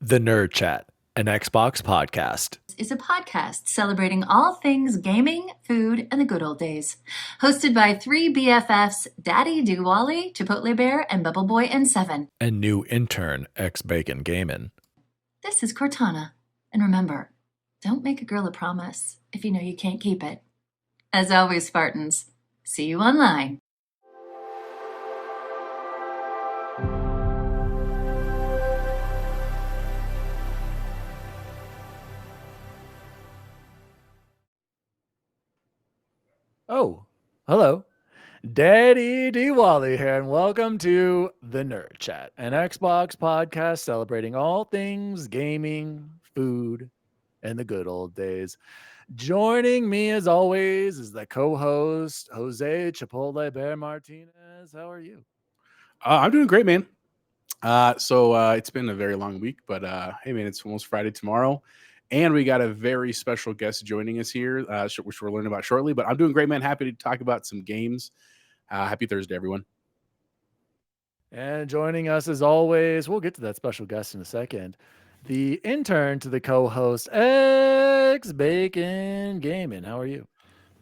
The Nerd Chat, an Xbox podcast. Is a podcast celebrating all things gaming, food, and the good old days. Hosted by three BFFs, Daddy Diwali, Chipotle Bear, and Bubble Boy and Seven. And new intern, X Bacon Gamin'. This is Cortana. And remember, don't make a girl a promise if you know you can't keep it. As always, Spartans, see you online. Oh, hello. Daddy Diwali here, and welcome to The Nerd Chat, an Xbox podcast celebrating all things gaming, food, and the good old days. Joining me, as always, is the co-host, Jose Chipotle Bear Martinez. How are you? I'm doing great, man. It's been a very long week, but hey, man, it's almost Friday tomorrow. And we got a very special guest joining us here, which we're learning about shortly. But I'm doing great, man. Happy to talk about some games. Happy Thursday, everyone. And joining us, as always, we'll get to that special guest in a second, the intern to the co-host, X Bacon Gaming. How are you?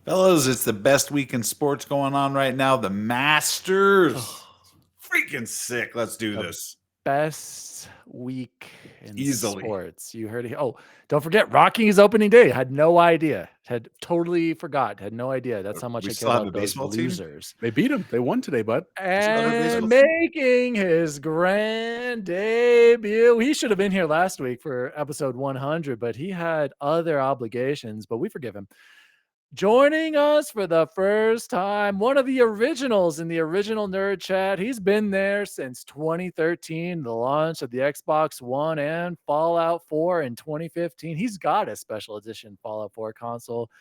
Fellas, it's the best week in sports going on right now. The Masters. Freaking sick. Let's do this. Best week in Easily. sports. You heard it. Oh, don't forget Rockies opening day. Had no idea. Had totally forgot. Had no idea. That's how much We I still care have about a those baseball team? losers. They beat him. They won today, bud. And making his grand debut. He should have been here last week for episode 100, but he had other obligations, but we forgive him. Joining us for the first time, one of the originals in the original Nerd Chat. He's been there since 2013, the launch of the Xbox One and Fallout 4 in 2015. He's got a special edition Fallout 4 console.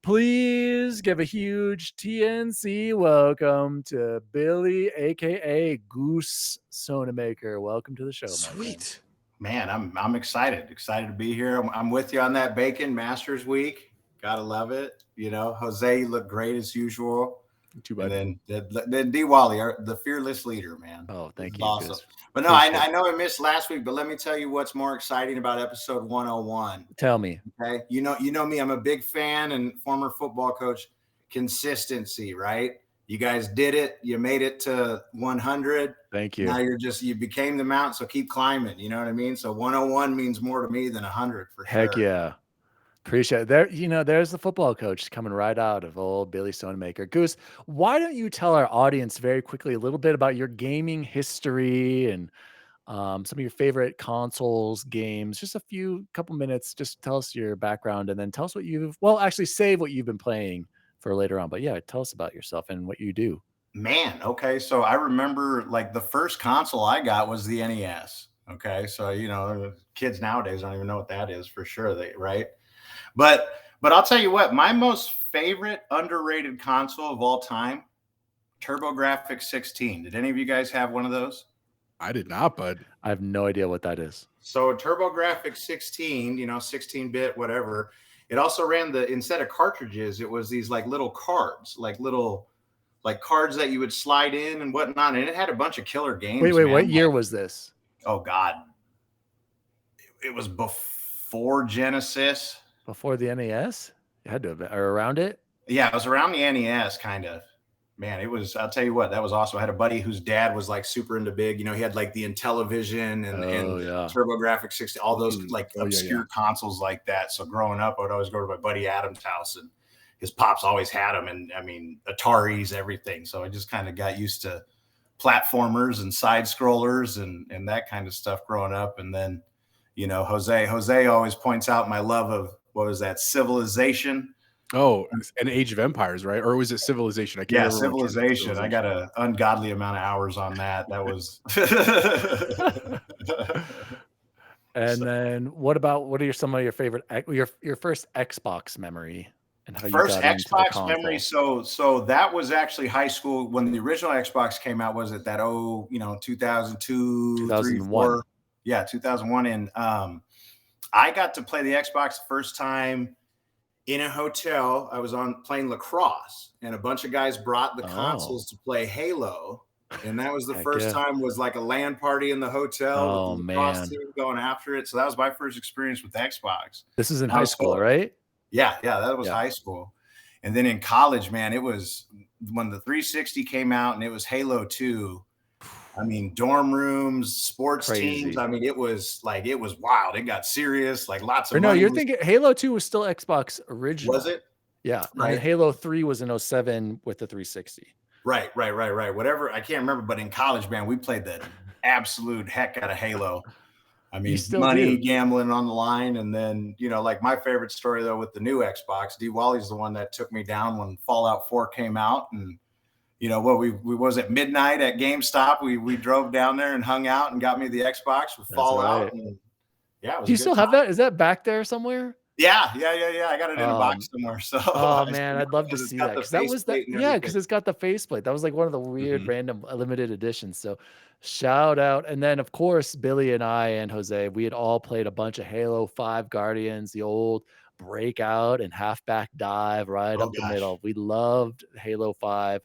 Please give a huge TNC welcome to Billy, aka Goose Sonamaker. Welcome to the show. Sweet. Man, I'm excited to be here. I'm with you on that Bacon Masters week. Gotta love it. You know, Jose, you look great as usual. Too bad. And then D-Wally, the fearless leader, man. Oh, thank you. Awesome. But no, I know I missed last week, but let me tell you what's more exciting about episode 101. Tell me. Okay. You know me, I'm a big fan and former football coach. Consistency, right? You guys did it. You made it to 100. Thank you. Now you became the mountain, so keep climbing. You know what I mean? So 101 means more to me than 100 for sure. Heck yeah. Appreciate it. There's the football coach coming right out of old Billy Stonemaker. Goose, why don't you tell our audience very quickly a little bit about your gaming history and some of your favorite consoles, games, just couple minutes. Just tell us your background and then tell us save what you've been playing for later on. But yeah, tell us about yourself and what you do. Man, okay. So I remember like the first console I got was the NES. Okay. So, kids nowadays don't even know what that is for sure. Right. But I'll tell you what, my most favorite underrated console of all time, TurboGrafx 16. Did any of you guys have one of those? I did not, bud. I have no idea what that is. So TurboGrafx 16, 16-bit, whatever. It also ran instead of cartridges, it was these like little cards, like cards that you would slide in and whatnot. And it had a bunch of killer games. Wait, what year was this? Oh God. It was before Genesis. Before the NES? You had to have, or around it? Yeah, it was around the NES, kind of. Man, I'll tell you what, that was awesome. I had a buddy whose dad was like super into big, he had like the Intellivision and TurboGrafx 16, all those obscure consoles like that. So growing up, I would always go to my buddy Adam's house and his pops always had them. And I mean, Ataris, everything. So I just kind of got used to platformers and side scrollers and that kind of stuff growing up. And then, Jose always points out my love of, what was that, Civilization? Oh, an Age of Empires, right? Or was it Civilization? Civilization. I got an ungodly amount of hours on that. That was. And then what are some of your favorite, your first Xbox memory? And how first you got Xbox memory. So that was actually high school when the original Xbox came out. Was it that 2002, 2001? Yeah, 2001. And I got to play the Xbox the first time in a hotel. I was playing lacrosse, and a bunch of guys brought the consoles to play Halo. And that was the first time was like a LAN party in the hotel with the lacrosse team going after it. So that was my first experience with Xbox. This is in high school, right? Yeah, that was high school. And then in college, man, it was when the 360 came out and it was Halo 2. I mean, dorm rooms, sports teams. I mean, it was wild. It got serious, like lots of money. No, you're thinking Halo 2 was still Xbox original. Was it? Yeah. Right. And Halo 3 was in 07 with the 360. Right. Whatever. I can't remember, but in college, man, we played the absolute heck out of Halo. I mean, money, gambling on the line. And then, like my favorite story, though, with the new Xbox, D. Wally's the one that took me down when Fallout 4 came out. And, we was at midnight at GameStop. We drove down there and hung out and got me the Xbox with Fallout. Right. And, do you still have that? Is that back there somewhere? Yeah. I got it in a box somewhere. So, man, I'd love to see that. Because it's got the faceplate. That was like one of the weird random limited editions. So, shout out. And then, of course, Billy and I and Jose, we had all played a bunch of Halo 5 Guardians, the old breakout and halfback dive right up the middle. We loved Halo 5.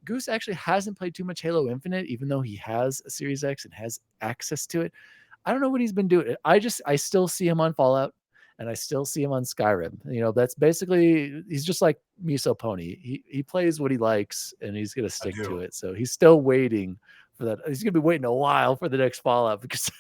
Goose actually hasn't played too much Halo Infinite, even though he has a Series X and has access to it. I don't know what he's been doing. I still see him on Fallout. And I still see him on Skyrim. That's basically, he's just like Miso Pony. He plays what he likes and he's going to stick to it. So he's still waiting for that. He's going to be waiting a while for the next Fallout because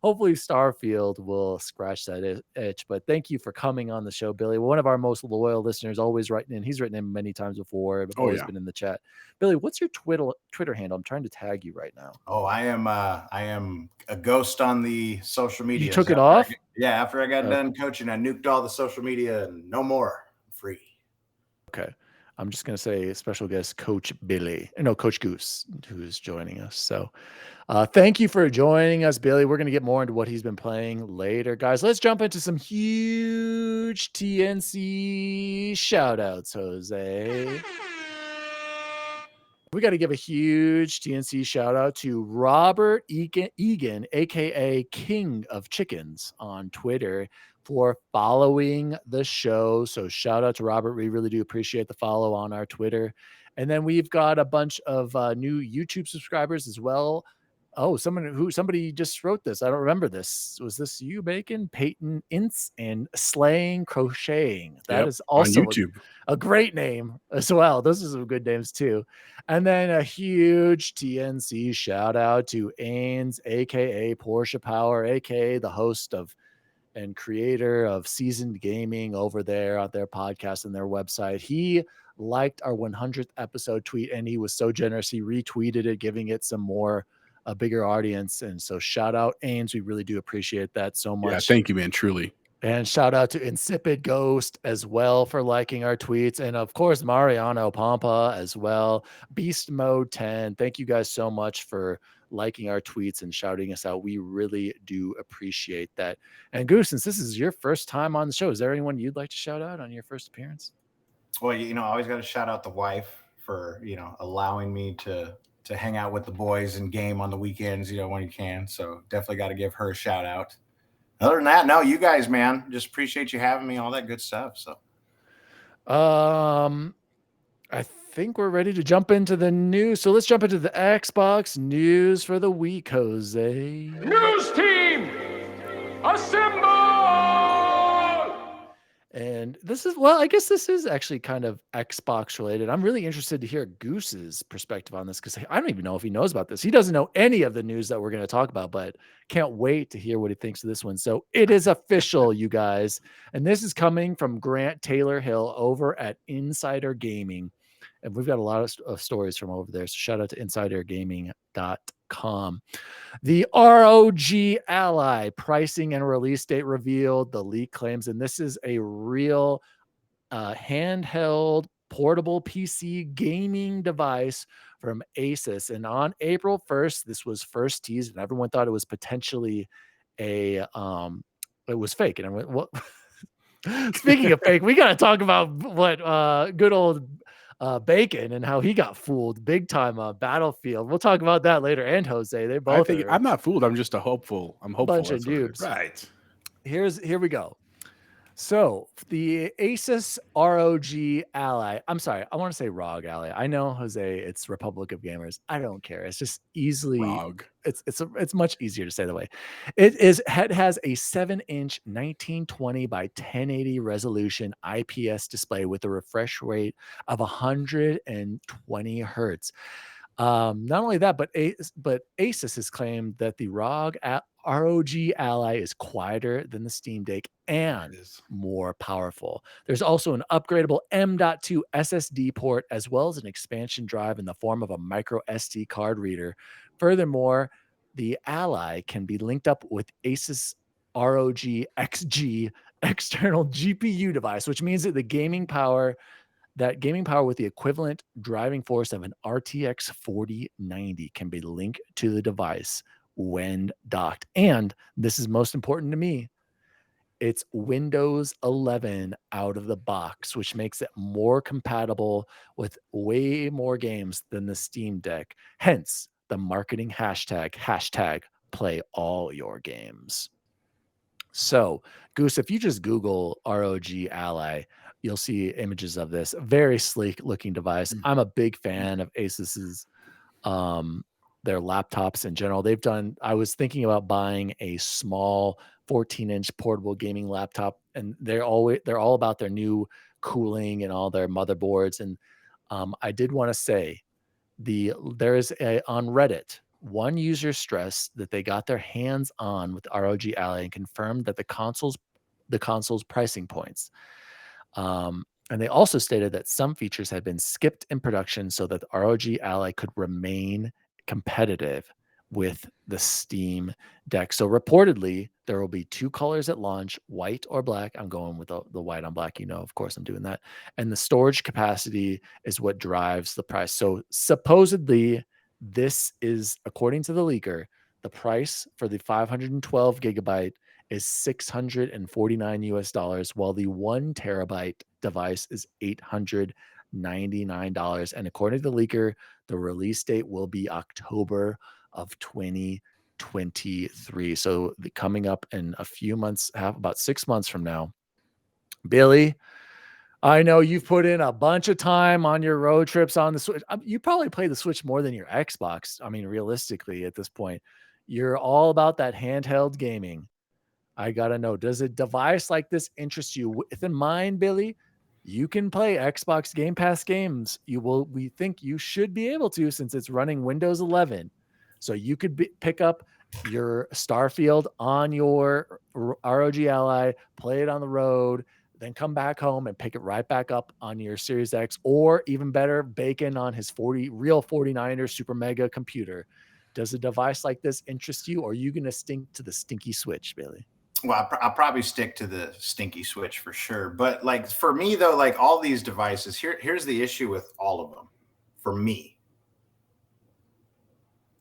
hopefully Starfield will scratch that itch. But thank you for coming on the show, Billy. One of our most loyal listeners, always writing in. He's written in many times before. I've always been in the chat. Billy, what's your Twitter handle? I'm trying to tag you right now. Oh, I am a ghost on the social media. You took it off? After I got done coaching, I nuked all the social media and no more. I'm free. Okay. I'm just going to say special guest Coach Goose, who's joining us. So thank you for joining us, Billy. We're going to get more into what he's been playing later. Guys, let's jump into some huge TNC shout-outs, Jose. We got to give a huge TNC shout out to Robert Egan, aka King of Chickens on Twitter, for following the show. So shout out to Robert. We really do appreciate the follow on our Twitter. And then we've got a bunch of new YouTube subscribers as well. Oh, somebody just wrote this. I don't remember this. Was this you, Bacon? Peyton Ince and Slaying Crocheting. That is also on YouTube. A great name as well. Those are some good names too. And then a huge TNC shout out to Ains, aka Porsche Power, aka the host of and creator of Seasoned Gaming over there on their podcast and their website. He liked our 100th episode tweet and he was so generous. He retweeted it, giving it some more a bigger audience. And so shout out Ains. We really do appreciate that so much. Yeah, thank you, man. Truly. And shout out to Insipid Ghost as well for liking our tweets. And of course, Mariano Pampa as well. Beast Mode 10. Thank you guys so much for liking our tweets and shouting us out. We really do appreciate that. And Goose, since this is your first time on the show, is there anyone you'd like to shout out on your first appearance? Well, I always got to shout out the wife for, allowing me to hang out with the boys and game on the weekends, when you can. So definitely got to give her a shout out. Other than that, no, you guys, man, just appreciate you having me, all that good stuff. So, I think we're ready to jump into the news. So let's jump into the Xbox news for the week, Jose. News team, assemble! And I guess this is actually kind of Xbox related. I'm really interested to hear Goose's perspective on this because I don't even know if he knows about this. He doesn't know any of the news that we're going to talk about, but can't wait to hear what he thinks of this one. So it is official, you guys. And this is coming from Grant Taylor Hill over at Insider Gaming. And we've got a lot of stories from over there. So shout out to insidergaming.com. The ROG Ally pricing and release date revealed, the leak claims, and this is a real handheld portable PC gaming device from Asus. And on April 1st, this was first teased, and everyone thought it was potentially it was fake. And I went, what? Speaking of fake, we got to talk about what good old Bacon and how he got fooled big time on Battlefield. We'll talk about that later. And Jose, they both. I'm not fooled. I'm just a hopeful. I'm hopeful. Bunch of noobs. Right. Here we go. So the Asus ROG Ally. I'm sorry, I want to say ROG Ally. I know, Jose, it's Republic of Gamers. I don't care. It's just easily. ROG. It's much easier to say the way. It has a 7-inch 1920 by 1080 resolution IPS display with a refresh rate of 120 hertz. Not only that, but Asus has claimed that the ROG Ally is quieter than the Steam Deck and more powerful. There's also an upgradable M.2 SSD port, as well as an expansion drive in the form of a micro SD card reader. Furthermore, the Ally can be linked up with Asus ROG XG external GPU device, which means that gaming power with the equivalent driving force of an RTX 4090 can be linked to the device when docked. And this is most important to me. It's Windows 11 out of the box, which makes it more compatible with way more games than the Steam Deck. Hence the marketing hashtag play all your games. So, Goose, if you just Google ROG Ally, you'll see images of this very sleek looking device. I'm a big fan of Asus's their laptops in general. I was thinking about buying a small 14-inch portable gaming laptop, and they're all about their new cooling and all their motherboards. And I did want to say there is on Reddit, one user stressed that they got their hands on with ROG Ally and confirmed that the console's pricing points. And they also stated that some features had been skipped in production so that the ROG Ally could remain competitive with the Steam Deck. So reportedly, there will be 2 colors at launch, white or black. I'm going with the white on black. Of course, I'm doing that. And the storage capacity is what drives the price. So supposedly, this is, according to the leaker, the price for the 512 gigabyte is $649, while the 1 terabyte device is $899. And according to the leaker, the release date will be October of 2023. So coming up in a few months, about 6 months from now. Billy, I know you've put in a bunch of time on your road trips on the Switch. You probably play the Switch more than your Xbox. I mean, realistically, at this point, you're all about that handheld gaming. I got to know, does a device like this interest you? With in mind, Billy, you can play Xbox Game Pass games. We think you should be able to, since it's running Windows 11. So you could pick up your Starfield on your ROG Ally, play it on the road, then come back home and pick it right back up on your Series X, or even better, Bacon on his real 49er super mega computer. Does a device like this interest you, or are you going to stink to the stinky Switch, Billy? Well, I'll probably stick to the stinky Switch for sure. But like for me though, like all these devices, here's the issue with all of them. For me,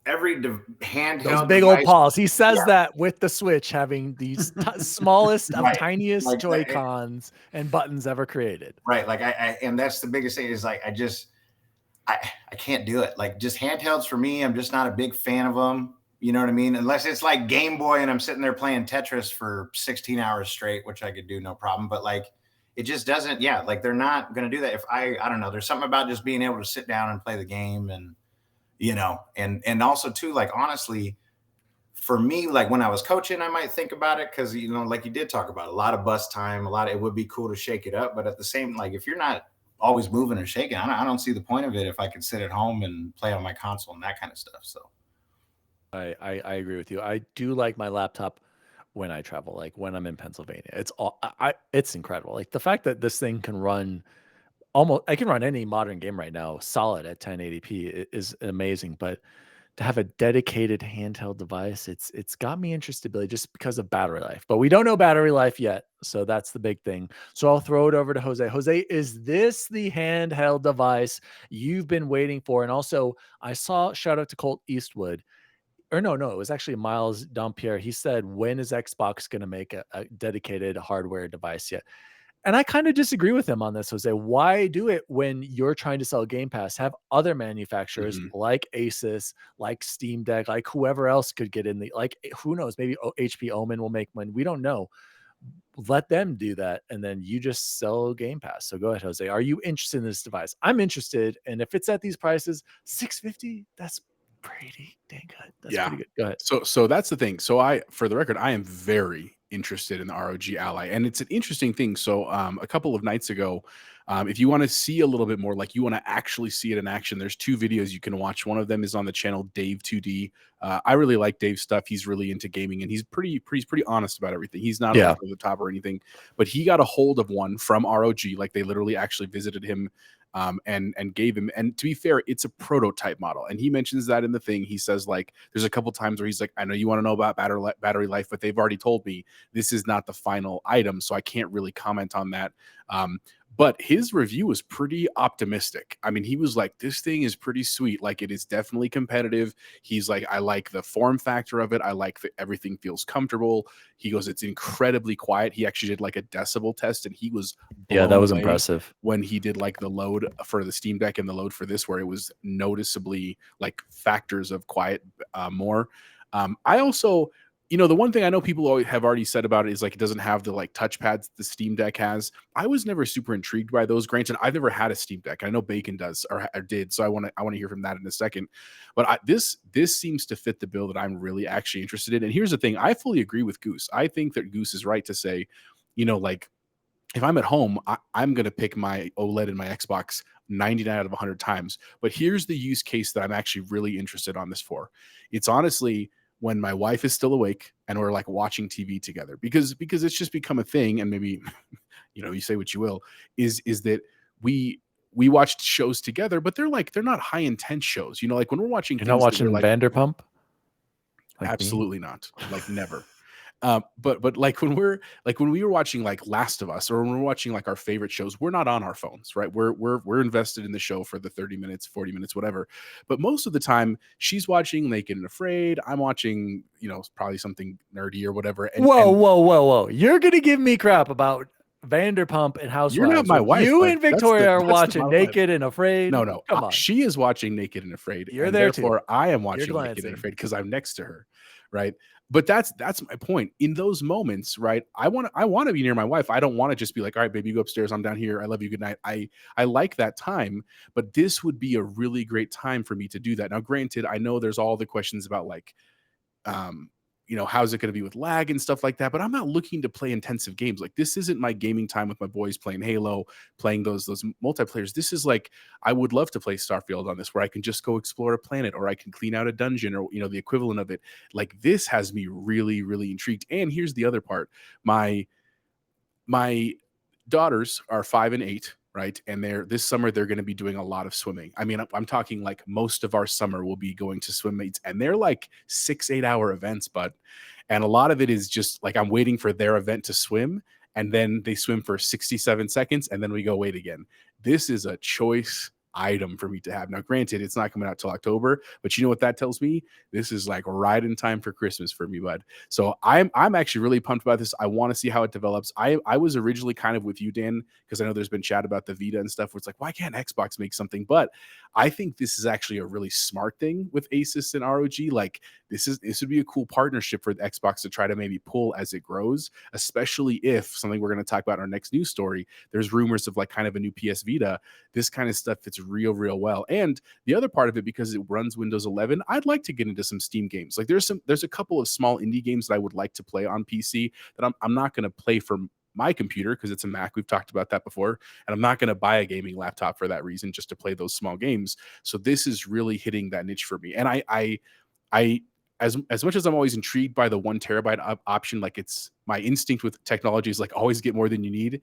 every handheld, those big old paws. He says that with the Switch having these smallest of tiniest like Joy-Cons and buttons ever created. Right. Like and that's the biggest thing is like I can't do it. Like just handhelds for me, I'm just not a big fan of them. You know what I mean? Unless it's like Game Boy and I'm sitting there playing Tetris for 16 hours straight, which I could do no problem. But like, it just doesn't, like they're not going to do that. If I don't know, there's something about just being able to sit down and play the game and, and also too, like, honestly, for me, like when I was coaching, I might think about it. Cause like you did talk about a lot of bus time, it would be cool to shake it up. But at the same, like if you're not always moving or shaking, I don't see the point of it if I could sit at home and play on my console and that kind of stuff. So. I agree with you. I do like my laptop when I travel, like when I'm in Pennsylvania. It's incredible. Like the fact that this thing can run I can run any modern game right now solid at 1080p is amazing. But to have a dedicated handheld device, it's got me interested, Billy, just because of battery life. But we don't know battery life yet, so that's the big thing. So I'll throw it over to Jose. Jose, is this the handheld device you've been waiting for? And also, I saw, shout out to Colt Eastwood. Or no, it was actually Miles Dompierre. He said, when is Xbox going to make a dedicated hardware device yet? And I kind of disagree with him on this, Jose. Why do it when you're trying to sell Game Pass? Have other manufacturers like Asus, like Steam Deck, like whoever else could get in like, who knows? Maybe HP Omen will make one. We don't know. let them do that, and then you just sell Game Pass. So go ahead, Jose. Are you interested in this device? I'm interested, and if it's at these prices, $650, that's pretty dang good. That's pretty good. Go ahead. So that's the thing. So for the record, I am very interested in the ROG Ally, and it's an interesting thing. So a couple of nights ago, if you want to see a little bit more, like you want to actually see it in action, there's 2 videos you can watch. One of them is on the channel Dave 2D. I really like Dave's stuff. He's really into gaming, and he's pretty honest about everything. He's not over the top or anything, but he got a hold of one from ROG. Like they literally actually visited him and gave him. And to be fair, it's a prototype model, and he mentions that in the thing. He says like there's a couple times where he's like, I know you want to know about battery life, but they've already told me this is not the final item, so I can't really comment on that. But his review was pretty optimistic. I mean, he was like, this thing is pretty sweet. Like, it is definitely competitive. He's like, I like the form factor of it. I like that everything feels comfortable. He goes, it's incredibly quiet. He actually did like a decibel test, and he was that was impressive when he did like the load for the Steam Deck and the load for this, where it was noticeably like factors of quiet more. I also, the one thing I know people have already said about it is like it doesn't have the like touchpads the Steam Deck has. I was never super intrigued by those. Granted, I've never had a Steam Deck. I know Bacon does or did, so I want to hear from that in a second. But this seems to fit the bill that I'm really actually interested in. And here's the thing: I fully agree with Goose. I think that Goose is right to say, like if I'm at home, I'm going to pick my OLED and my Xbox 99 out of 100 times. But here's the use case that I'm actually really interested on this for. It's honestly when my wife is still awake and we're like watching TV together, because it's just become a thing. And maybe, you say what you will, is that we watched shows together, but they're not high intense shows. Like when we're watching, you're not watching like, Vanderpump? Like absolutely not. Like never. But like when we were watching like Last of Us, or when we're watching like our favorite shows, we're not on our phones, right? We're invested in the show for the 30 minutes, 40 minutes, whatever. But most of the time she's watching Naked and Afraid. I'm watching, probably something nerdy or whatever. And whoa. You're going to give me crap about Vanderpump and Housewives. You're not my wife. You and Victoria are watching Naked and Afraid. No. Come on. She is watching Naked and Afraid. You're there therefore too. I am watching Naked and Afraid because I'm next to her. Right. But that's my point. In those moments, right? I want to be near my wife. I don't want to just be like, all right, baby, you go upstairs. I'm down here. I love you. Good night. I like that time, but this would be a really great time for me to do that. Now, granted, I know there's all the questions about like, how's it going to be with lag and stuff like that, but I'm not looking to play intensive games. Like this isn't my gaming time with my boys playing Halo, playing those multiplayers. This is like, I would love to play Starfield on this, where I can just go explore a planet, or I can clean out a dungeon, or, the equivalent of it. Like this has me really, really intrigued. And here's the other part. My daughters are 5 and 8. Right. And this summer, they're going to be doing a lot of swimming. I mean, I'm talking like most of our summer will be going to swim meets, and they're like 6-8 hour events, and a lot of it is just like, I'm waiting for their event to swim, and then they swim for 67 seconds and then we go wait again. This is a choice item for me to have. Now, granted, it's not coming out till October, but you know what that tells me? This is like right in time for Christmas for me, bud. So I'm actually really pumped about this. I want to see how it develops. I was originally kind of with you, Dan, because I know there's been chat about the Vita and stuff where it's like, why can't Xbox make something? But I think this is actually a really smart thing with Asus and ROG. Like this would be a cool partnership for the Xbox to try to maybe pull as it grows, especially if something we're going to talk about in our next news story. There's rumors of like kind of a new PS Vita. This kind of stuff fits real well. And the other part of it, because it runs Windows 11, I'd like to get into some Steam games. Like there's a couple of small indie games that I would like to play on PC that I'm not going to play for my computer because it's a Mac. We've talked about that before, and I'm not going to buy a gaming laptop for that reason, just to play those small games. So this is really hitting that niche for me. And I as much as I'm always intrigued by the 1 terabyte option, like it's my instinct with technology is like always get more than you need.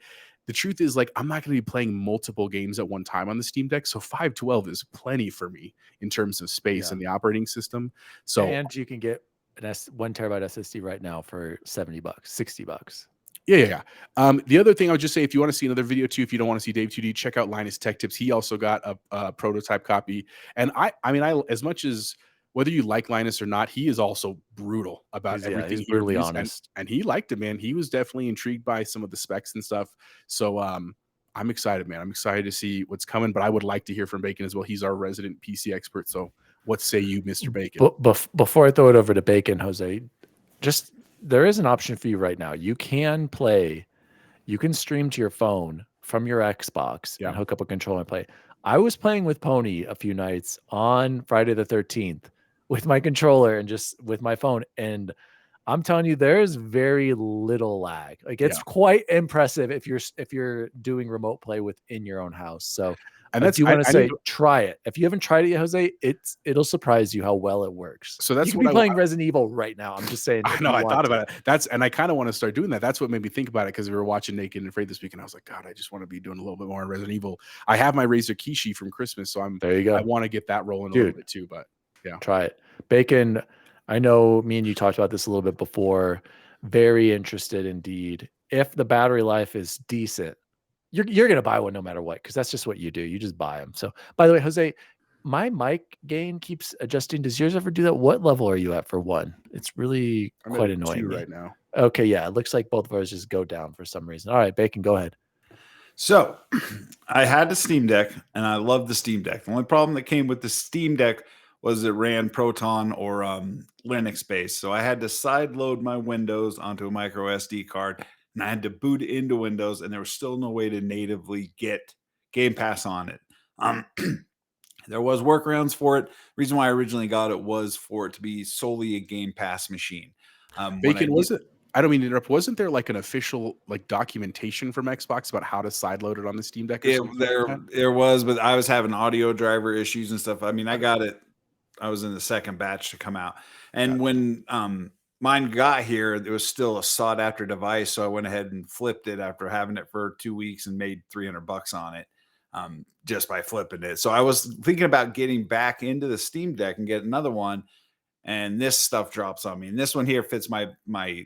The truth is, like, I'm not going to be playing multiple games at one time on the Steam Deck. So 512 is plenty for me in terms of space and the operating system. So, and you can get an 1 terabyte SSD right now for $70, $60. Yeah. The other thing I would just say, if you want to see another video too, if you don't want to see Dave 2D, check out Linus Tech Tips. He also got a prototype copy. And I mean, as much as whether you like Linus or not, he is also brutal about everything. He's brutally honest. And he liked it, man. He was definitely intrigued by some of the specs and stuff. So I'm excited, man. I'm excited to see what's coming, but I would like to hear from Bacon as well. He's our resident PC expert. So what say you, Mr. Bacon? Before I throw it over to Bacon, Jose, just there is an option for you right now. You can stream to your phone from your Xbox and hook up a controller and play. I was playing with Pony a few nights on Friday the 13th with my controller and just with my phone. And I'm telling you, there's very little lag. Like it's quite impressive if you're doing remote play within your own house. So and I do want to say, try it. If you haven't tried it yet, Jose, it'll surprise you how well it works. So that's you could be playing Resident Evil right now. I'm just saying. I know. I thought about it. And I kind of want to start doing that. That's what made me think about it because we were watching Naked and Afraid this week, and I was like, God, I just want to be doing a little bit more on Resident Evil. I have my Razer Kishi from Christmas, so there you go. I want to get that rolling a little bit too. But yeah, try it. Bacon. I know me and you talked about this a little bit before. Very interested indeed. If the battery life is decent, you're going to buy one no matter what, because that's just what you do. You just buy them. So, by the way, Jose, my mic gain keeps adjusting. Does yours ever do that? What level are you at for one? It's really quite annoying 2 right now. Okay, yeah. It looks like both of ours just go down for some reason. All right, Bacon, go ahead. So, I had the Steam Deck, and I love the Steam Deck. The only problem that came with the Steam Deck was it ran Proton or Linux based. So I had to side load my Windows onto a micro SD card, and I had to boot it into Windows, and there was still no way to natively get Game Pass on it. There was workarounds for it. Reason why I originally got it was for it to be solely a Game Pass machine. Bacon, was it? I don't mean to interrupt. Wasn't there like an official like documentation from Xbox about how to sideload it on the Steam Deck? Or there was, but I was having audio driver issues and stuff. I mean, I got it. I was in the second batch to come out, and when mine got here, it was still a sought after device. So I went ahead and flipped it after having it for 2 weeks and made $300 on it just by flipping it. So I was thinking about getting back into the Steam Deck and get another one, and this stuff drops on me. And this one here fits my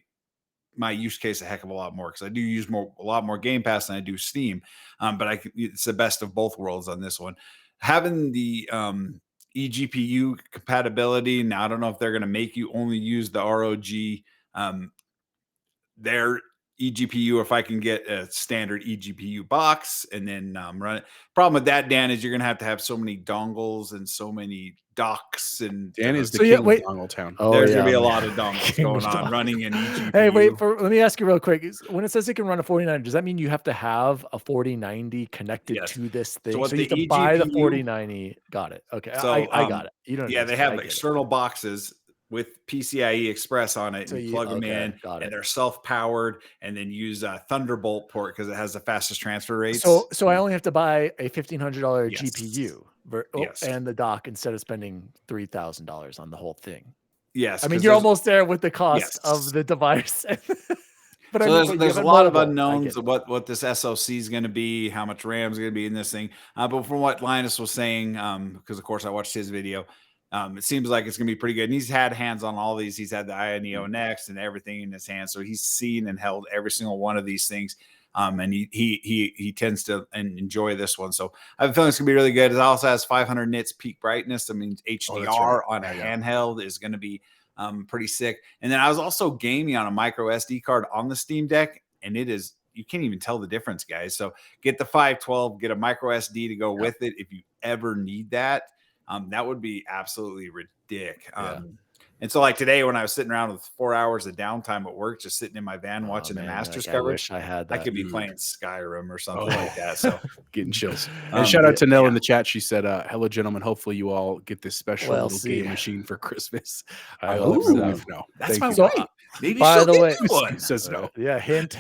use case a heck of a lot more because I do use a lot more Game Pass than I do Steam. But it's the best of both worlds on this one. Having the eGPU compatibility. Now, I don't know if they're going to make you only use the ROG, their eGPU, or if I can get a standard eGPU box and then run it. Problem with that, Dan, is you're going to have so many dongles and so many docks. And Dan is the king of dongle town. There's going to be a lot of dongles going on running in eGPU. Hey, wait, let me ask you real quick. When it says it can run a 4090, does that mean you have to have a 4090 connected to this thing? So you have to buy the 4090. Got it. Okay, so, I got it. You don't. Yeah, they have external boxes with PCIe Express on it, and you plug them in, and they're self-powered, and then use a Thunderbolt port because it has the fastest transfer rates. So I only have to buy a $1,500 GPU and the dock instead of spending $3,000 on the whole thing. Yes, I mean you're almost there with the cost of the device. But so there's a lot of unknowns of what this SoC is going to be, how much RAM is going to be in this thing. But from what Linus was saying, because of course I watched his video. It seems like it's going to be pretty good. And he's had hands on all these. He's had the Ioneo Next and everything in his hands. So he's seen and held every single one of these things. And he tends to enjoy this one. So I have a feeling it's going to be really good. It also has 500 nits peak brightness. I mean, HDR on a handheld is going to be pretty sick. And then I was also gaming on a micro SD card on the Steam Deck. And you can't even tell the difference, guys. So get the 512, get a micro SD to go with it if you ever need that. That would be absolutely ridiculous. And so like today when I was sitting around with 4 hours of downtime at work, just sitting in my van watching the Masters coverage, I wish I had that. I could be playing Skyrim or something like that. So getting chills. And shout out to Nell in the chat. She said, hello, gentlemen. Hopefully you all get this special little game machine for Christmas. I hope so. No. That's my wife. Maybe by the way, one says no. Yeah, hint.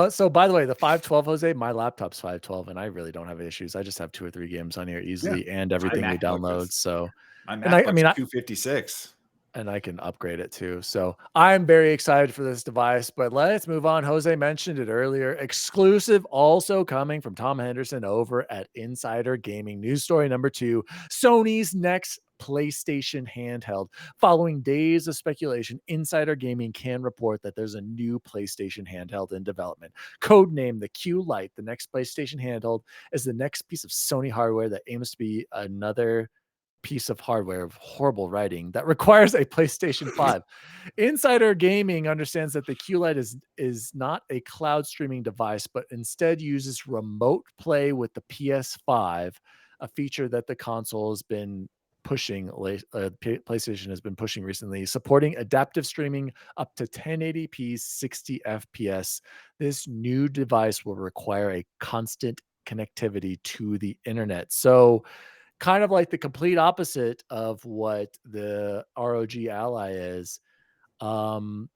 So by the way, the 512, Jose, my laptop's 512, and I really don't have issues. I just have 2 or 3 games on here easily, and everything we download. So, my MacBook's 256. And I can upgrade it too. So I'm very excited for this device, but let's move on. Jose mentioned it earlier. Exclusive also coming from Tom Henderson over at Insider Gaming. News story number 2, Sony's next PlayStation handheld. Following days of speculation, Insider Gaming can report that there's a new PlayStation handheld in development. Codenamed the Q-Lite, the next PlayStation handheld is the next piece of Sony hardware that aims to be another piece of hardware of horrible writing that requires a PlayStation 5. Insider Gaming understands that the Q-Lite is not a cloud streaming device, but instead uses remote play with the PS5, a feature that the console has been pushing, PlayStation has been pushing recently, supporting adaptive streaming up to 1080p 60 FPS. This new device will require a constant connectivity to the internet. So kind of like the complete opposite of what the ROG Ally is.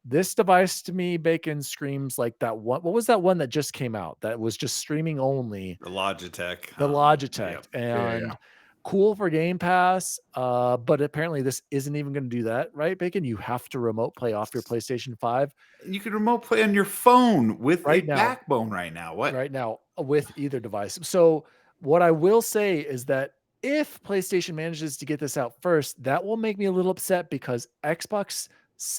This device to me, Bacon, screams like that one. What was that one that just came out that was just streaming only? The Logitech. The Logitech. Yep. And cool for Game Pass. But apparently this isn't even going to do that, right, Bacon? You have to remote play off your PlayStation 5. You can remote play on your phone with right a now, backbone right now. What? Right now with either device. So what I will say is that if PlayStation manages to get this out first, that will make me a little upset because Xbox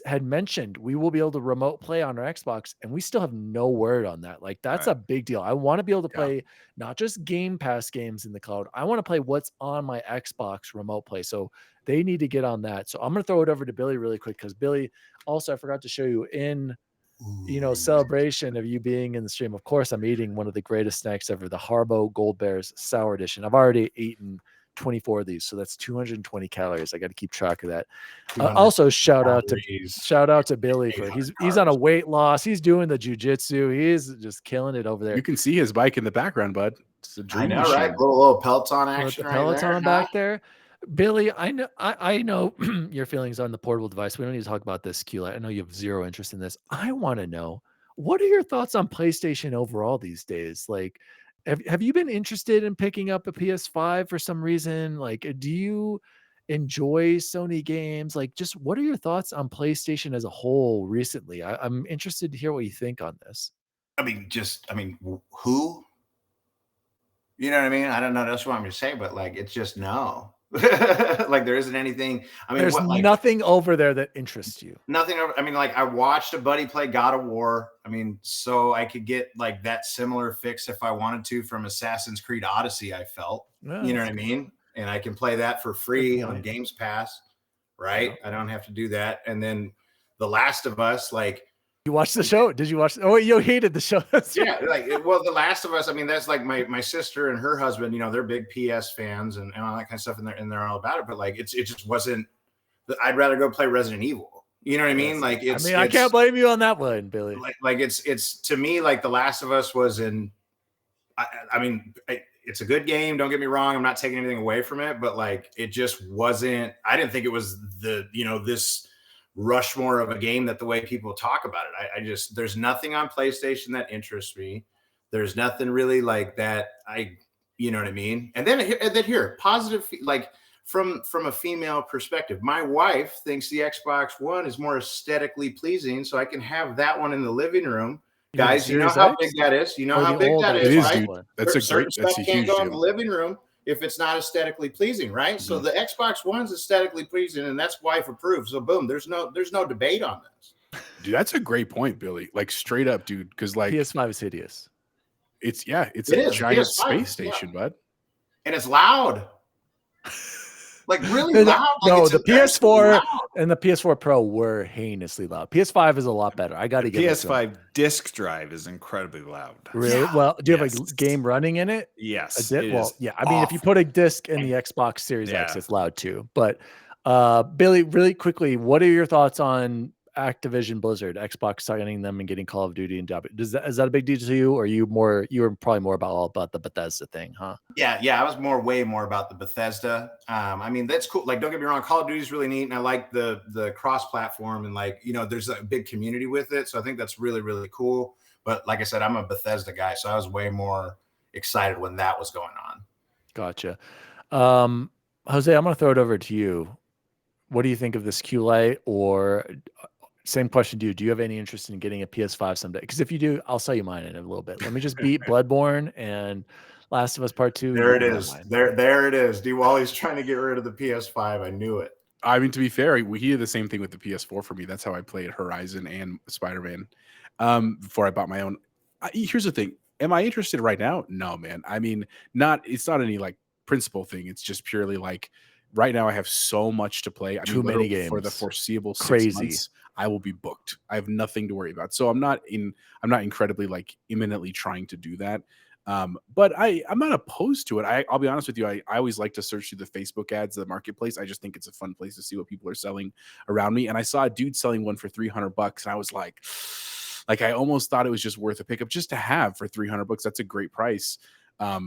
had mentioned we will be able to remote play on our Xbox, and we still have no word on that. Like, that's a big deal. I want to be able to play not just Game Pass games in the cloud. I want to play what's on my Xbox remote play. So they need to get on that. So I'm going to throw it over to Billy really quick because Billy, also, I forgot to show you in celebration of you being in the stream. Of course, I'm eating one of the greatest snacks ever, the Harbo Gold Bears Sour Edition. I've already eaten 24 of these, so that's 220 calories. I got to keep track of that. Also, shout out to Billy for he's on a weight loss. He's doing the jujitsu. He's just killing it over there. You can see his bike in the background, bud. It's a dream machine. Right? Little Peloton action. The Peloton back there. Billy, I know your feelings on the portable device. We don't need to talk about this, Q-Lite. I know you have zero interest in this. I want to know, what are your thoughts on PlayStation overall these days? Like, have you been interested in picking up a PS5 for some reason? Like, do you enjoy Sony games? Like, just what are your thoughts on PlayStation as a whole recently? I'm interested to hear what you think on this. Who? You know what I mean? I don't know. That's what I'm going to say, but like, it's just no. Like, there isn't anything. There's nothing over there that interests you. Nothing. I watched a buddy play God of War. So I could get like that similar fix if I wanted to from Assassin's Creed Odyssey. I felt, you know what I mean? And I can play that for free on Games Pass, right? I don't have to do that. And then The Last of Us, like, you watched the show? Did you watch? Oh, you hated the show. The Last of Us. That's like my sister and her husband. They're big PS fans and all that kind of stuff, and they're all about it. But like, it just wasn't. I'd rather go play Resident Evil. You know what I mean? Like, I can't blame you on that one, Billy. It's to me like The Last of Us was in. It's a good game. Don't get me wrong. I'm not taking anything away from it, but like, it just wasn't. I didn't think it was this Rushmore of a game that the way people talk about it. There's nothing on PlayStation that interests me. There's nothing really like that. You know what I mean? And then here, positive, like from a female perspective, my wife thinks the Xbox One is more aesthetically pleasing. So I can have that one in the living room. Guys, you know how big that is? You know how big that is, right? Dude. That's a huge deal. In the living room if it's not aesthetically pleasing, right? Mm-hmm. So the Xbox One's aesthetically pleasing, and that's wife approved. So boom, there's no debate on this. Dude, that's a great point, Billy. Like, straight up, dude. Because like, PS5 is hideous. It's a giant space station, bud. And it's loud. Like, really loud. No, the PS4 and the PS4 Pro were heinously loud. PS5 is a lot better. I got to get PS5 disk drive is incredibly loud. Really? Yeah. Well, do you have a game running in it? Yes. If you put a disc in the Xbox Series X, it's loud too. But Billy, really quickly, what are your thoughts on Activision Blizzard, Xbox signing them and getting Call of Duty and Diablo? Is that a big deal to you, or you were probably more about the Bethesda thing, huh? Yeah, I was way more about the Bethesda. That's cool. Like, don't get me wrong, Call of Duty is really neat, and I like the cross-platform, and like, there's a big community with it, so I think that's really, really cool. But like I said, I'm a Bethesda guy, so I was way more excited when that was going on. Gotcha. Jose, I'm going to throw it over to you. What do you think of this Q-Lite? Or same question to you. Do you have any interest in getting a PS5 someday? Because if you do, I'll sell you mine in a little bit. Let me just beat Bloodborne and Last of Us Part 2. There it is. There it is. D-Wally's trying to get rid of the PS5. I knew it. To be fair, we did the same thing with the PS4 for me. That's how I played Horizon and Spider-Man before I bought my own. Here's the thing. Am I interested right now? No, man. It's not any like principle thing. It's just purely like, right now I have so much to play. Too many games for the foreseeable 6 months. I will be booked. I have nothing to worry about. So I'm not incredibly like imminently trying to do that. But I'm not opposed to it. I'll be honest with you. I always like to search through the Facebook ads, the marketplace. I just think it's a fun place to see what people are selling around me. And I saw a dude selling one for $300, and I was like, I almost thought it was just worth a pickup just to have for $300. That's a great price. But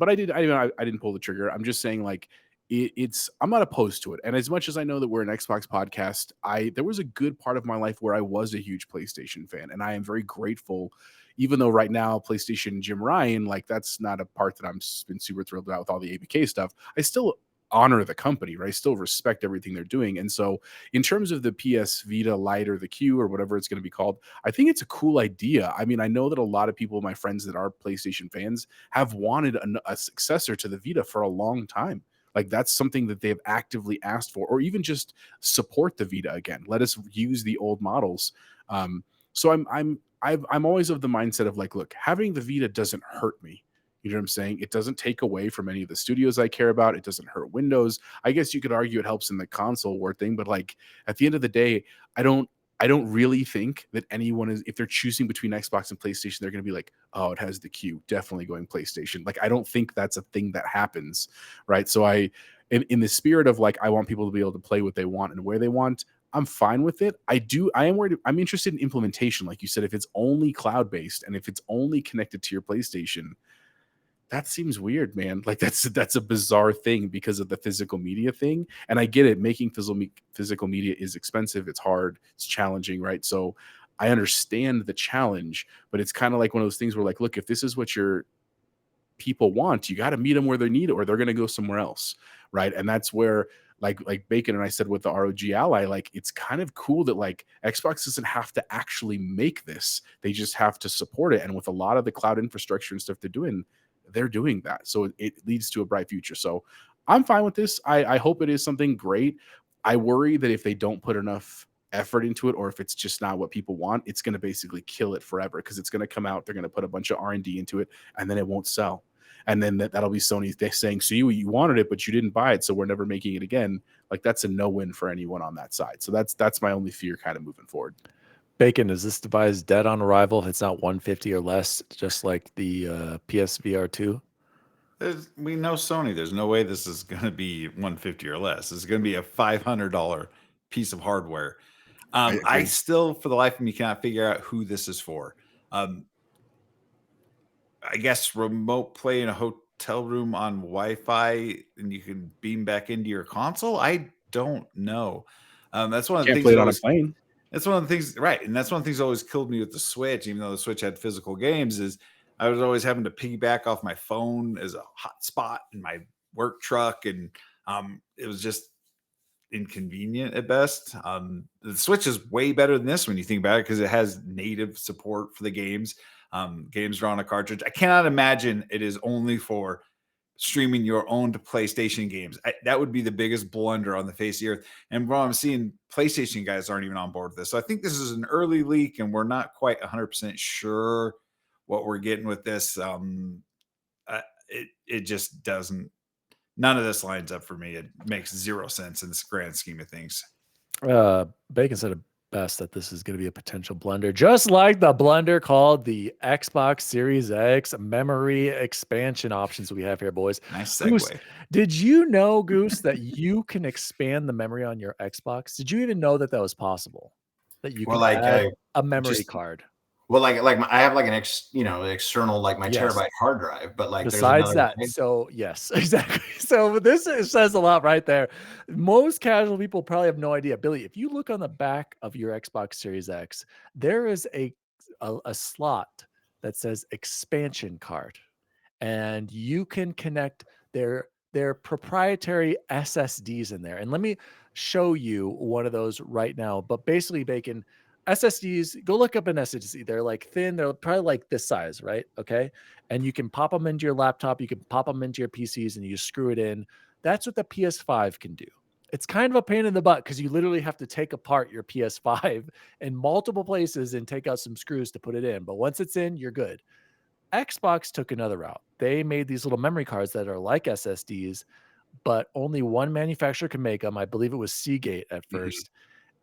I didn't pull the trigger. I'm just saying, like, I'm not opposed to it. And as much as I know that we're an Xbox podcast, there was a good part of my life where I was a huge PlayStation fan, and I am very grateful. Even though right now PlayStation Jim Ryan, like, that's not a part that I'm been super thrilled about with all the ABK stuff, I still honor the company, right? I still respect everything they're doing. And so in terms of the PS Vita Lite or the Q or whatever it's going to be called, I think it's a cool idea. I mean, I know that a lot of people, my friends that are PlayStation fans, have wanted a successor to the Vita for a long time. Like, that's something that they've actively asked for, or even just support the Vita again. Let us use the old models. So I'm always of the mindset of, like, look, having the Vita doesn't hurt me. You know what I'm saying? It doesn't take away from any of the studios I care about. It doesn't hurt Windows. I guess you could argue it helps in the console war thing, but, like, at the end of the day, I don't really think that anyone is, if they're choosing between Xbox and PlayStation, they're going to be like, oh, it has the Q, definitely going PlayStation. Like, I don't think that's a thing that happens, right? So in the spirit of, like, I want people to be able to play what they want and where they want, I'm fine with it. I'm interested in implementation. Like you said, if it's only cloud-based and if it's only connected to your PlayStation, that seems weird, man. Like, that's a bizarre thing because of the physical media thing. And I get it. Making physical media is expensive. It's hard. It's challenging, right? So I understand the challenge, but it's kind of like one of those things where, like, look, if this is what your people want, you got to meet them where they need it, or they're going to go somewhere else, right? And that's where, like Bacon and I said with the ROG Ally, like, it's kind of cool that, like, Xbox doesn't have to actually make this. They just have to support it. And with a lot of the cloud infrastructure and stuff they're doing that. So it leads to a bright future. So I'm fine with this. I hope it is something great. I worry that if they don't put enough effort into it, or if it's just not what people want, it's going to basically kill it forever, because it's going to come out, they're going to put a bunch of R&D into it, and then it won't sell. And then that'll be Sony saying, so you wanted it, but you didn't buy it, so we're never making it again. Like, that's a no-win for anyone on that side. So that's my only fear kind of moving forward. Bacon, is this device dead on arrival if it's not 150 or less, just like the PSVR 2? We know Sony. There's no way this is going to be 150 or less. It's going to be a $500 piece of hardware. I still, for the life of me, cannot figure out who this is for. I guess remote play in a hotel room on Wi-Fi, and you can beam back into your console. I don't know. That's one of the things. Can't play it on a plane. That's one of the things, right? And that's one of the things that always killed me with the Switch, even though the Switch had physical games, is I was always having to piggyback off my phone as a hotspot in my work truck, and it was just inconvenient at best. The Switch is way better than this when you think about it, because it has native support for the games. Games are on a cartridge. I cannot imagine it is only for streaming your own PlayStation games. That would be the biggest blunder on the face of the earth. And while I'm seeing PlayStation guys aren't even on board with this. So I think this is an early leak, and we're not quite 100% sure what we're getting with this. It just doesn't, none of this lines up for me. It makes zero sense in this grand scheme of things. Bacon said it best that this is going to be a potential blunder, just like the blunder called the Xbox Series X memory expansion options we have here, boys. Nice segue. Goose, did you know, Goose, that you can expand the memory on your Xbox? Did you even know that was possible? That you can add a memory card? Well, I have like an external, like my terabyte hard drive, but like besides that, so yes, exactly. So this says a lot right there. Most casual people probably have no idea. Billy, if you look on the back of your Xbox Series X, there is a slot that says expansion card, and you can connect their proprietary SSDs in there. And let me show you one of those right now. But basically, Bacon, SSDs, go look up an SSD. They're like thin. They're probably like this size, right? Okay. And you can pop them into your laptop. You can pop them into your PCs, and you screw it in. That's what the PS5 can do. It's kind of a pain in the butt, because you literally have to take apart your PS5 in multiple places and take out some screws to put it in. But once it's in, you're good. Xbox took another route. They made these little memory cards that are like SSDs, but only one manufacturer can make them. I believe it was Seagate at first.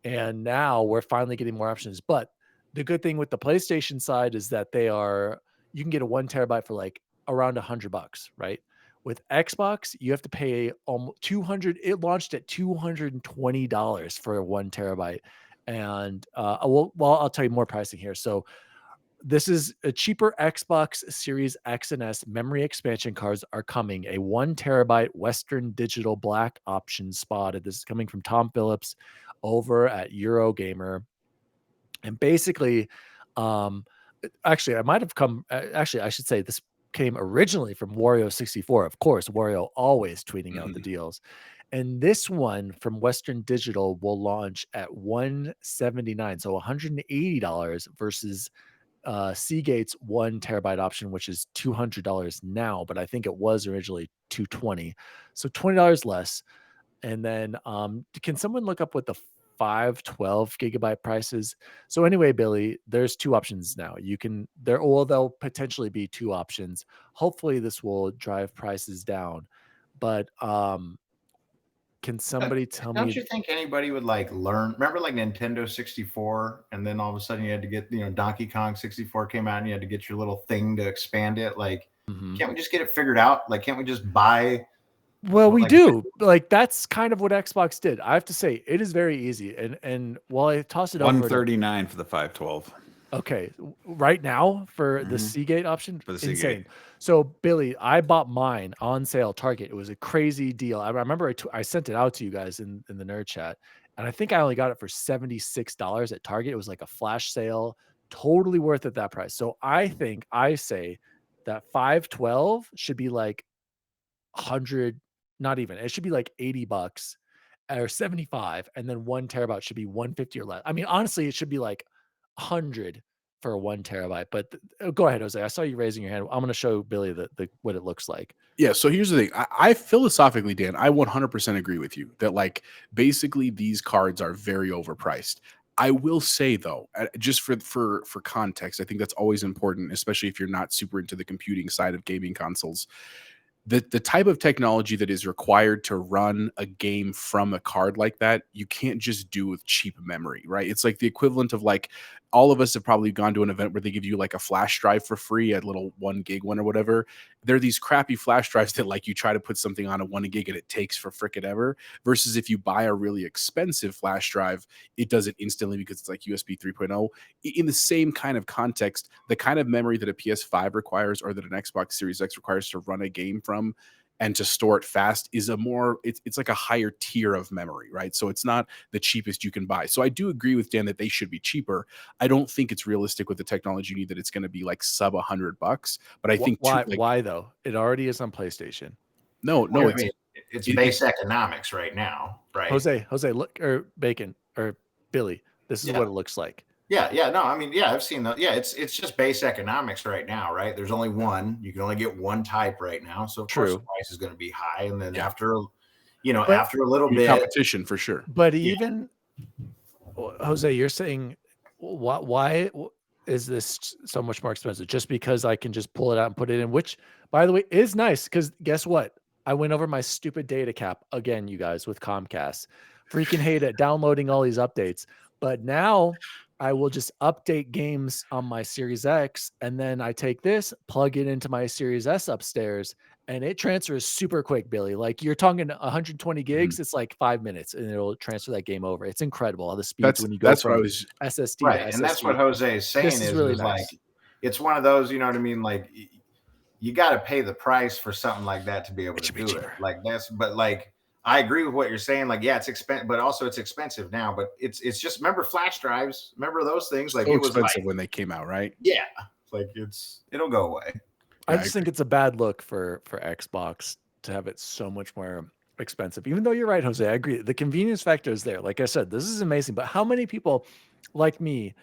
And now we're finally getting more options. But the good thing with the PlayStation side is that they are you can get a 1 terabyte for like around $100, right? With Xbox, you have to pay almost 200. It launched at $220 for a 1 terabyte. And well, I'll tell you more pricing here. So this is a cheaper Xbox Series X and S memory expansion cards are coming. A 1 terabyte Western Digital Black option spotted. This is coming from Tom Phillips over at Eurogamer. And basically, actually, I might have come. Actually, I should say this came originally from Wario64. Of course, Wario always tweeting out the deals. And this one from Western Digital will launch at $179, so $180 versus Seagate's 1 terabyte option, which is $200 now, but I think it was originally $220, so $20 less. And then, can someone look up what the 512 gigabyte prices? So anyway, Billy, there's 2 options now. You can there'll potentially be 2 options. Hopefully, this will drive prices down, but can somebody tell me? Don't you think anybody would like learn? Remember, like Nintendo 64, and then all of a sudden you had to get, Donkey Kong 64 came out, and you had to get your little thing to expand it. Like, can't we just get it figured out? Like, can't we just buy? Well, we do. Like, that's kind of what Xbox did. I have to say, it is very easy. And while I toss it over, $139 for the 512. Okay, right now for the Seagate option, for the Seagate. Insane. So Billy, I bought mine on sale Target. It was a crazy deal. I remember I sent it out to you guys in the nerd chat, and I think I only got it for $76 at Target. It was like a flash sale, totally worth it that price. So I say that 512 should be like 100, not even. It should be like $80 or 75, and then 1 terabyte should be 150 or less. I mean, honestly, it should be like 100 for a 1 terabyte. But go ahead, Jose. I saw you raising your hand. I'm going to show Billy the what it looks like. Yeah. So here's the thing. I philosophically, Dan, I 100% agree with you that like basically these cards are very overpriced. I will say though, just for context, I think that's always important, especially if you're not super into the computing side of gaming consoles. The type of technology that is required to run a game from a card like that, you can't just do with cheap memory, right? It's like the equivalent of like all of us have probably gone to an event where they give you like a flash drive for free, a little 1 gig one or whatever. There are these crappy flash drives that like you try to put something on a 1 gig and it takes for frickin' ever. Versus if you buy a really expensive flash drive, it does it instantly because it's like USB 3.0. In the same kind of context, the kind of memory that a PS5 requires or that an Xbox Series X requires to run a game from and to store it fast is it's like a higher tier of memory, right? So it's not the cheapest you can buy. So I do agree with Dan that they should be cheaper. I don't think it's realistic with the technology you need that it's going to be like sub $100, but I think why though? It already is on PlayStation. No, it's base economics right now, right? Jose, look, or Bacon or Billy, this is what it looks like. Yeah. No, I mean, yeah, I've seen that. Yeah, it's just base economics right now, right? There's only one. You can only get one type right now, so of course the price is going to be high. And then after a little bit, competition for sure. But even Jose, you're saying why is this so much more expensive? Just because I can just pull it out and put it in, which, by the way, is nice because guess what? I went over my stupid data cap again, you guys, with Comcast. Freaking hate it, downloading all these updates. But now I will just update games on my Series X, and then I take this, plug it into my Series S upstairs, and it transfers super quick, Billy. Like you're talking 120 gigs, it's like 5 minutes, and it'll transfer that game over. It's incredible how the speeds when you go from SSD to SSD. And that's what Jose is saying is really nice. Like it's one of those, you know what I mean? Like you got to pay the price for something like that to be able to do it. Like but like I agree with what you're saying. Like, yeah, it's expensive, but also it's expensive now. But it's just remember flash drives. Remember those things? Like so it was expensive when they came out, right? Yeah, like it'll go away. I just think it's a bad look for Xbox to have it so much more expensive. Even though you're right, Jose, I agree. The convenience factor is there. Like I said, this is amazing. But how many people like me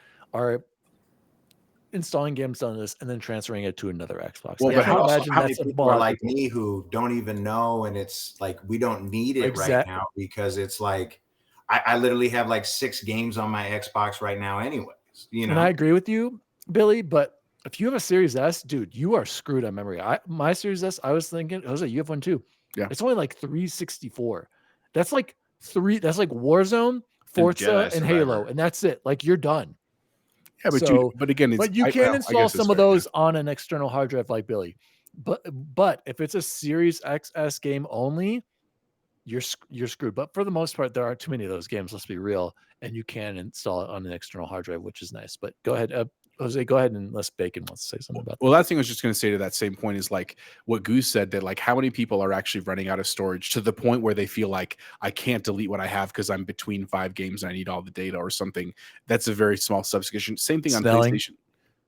installing games on this and then transferring it to another Xbox? Well, but how many people are like me who don't even know, and it's like we don't need it right now because it's like I literally have like 6 games on my Xbox right now anyways, you know. And I agree with you, Billy, but if you have a Series S, dude, you are screwed on memory. My Series S, I was thinking, Jose, you have one too. Yeah. It's only like 364. That's like Warzone, Forza, and Halo, and that's it. Like you're done. Yeah, but again, you can install some of those on an external hard drive like Billy. But if it's a Series XS game only, you're screwed. But for the most part, there aren't too many of those games. Let's be real, and you can install it on an external hard drive, which is nice. But go ahead, Jose. Go ahead, and unless Bacon wants to say something about that. Well, that thing I was just going to say to that same point is like what Goose said, that like how many people are actually running out of storage to the point where they feel like I can't delete what I have because I'm between 5 games and I need all the data or something. That's a very small subsection. Same thing on PlayStation.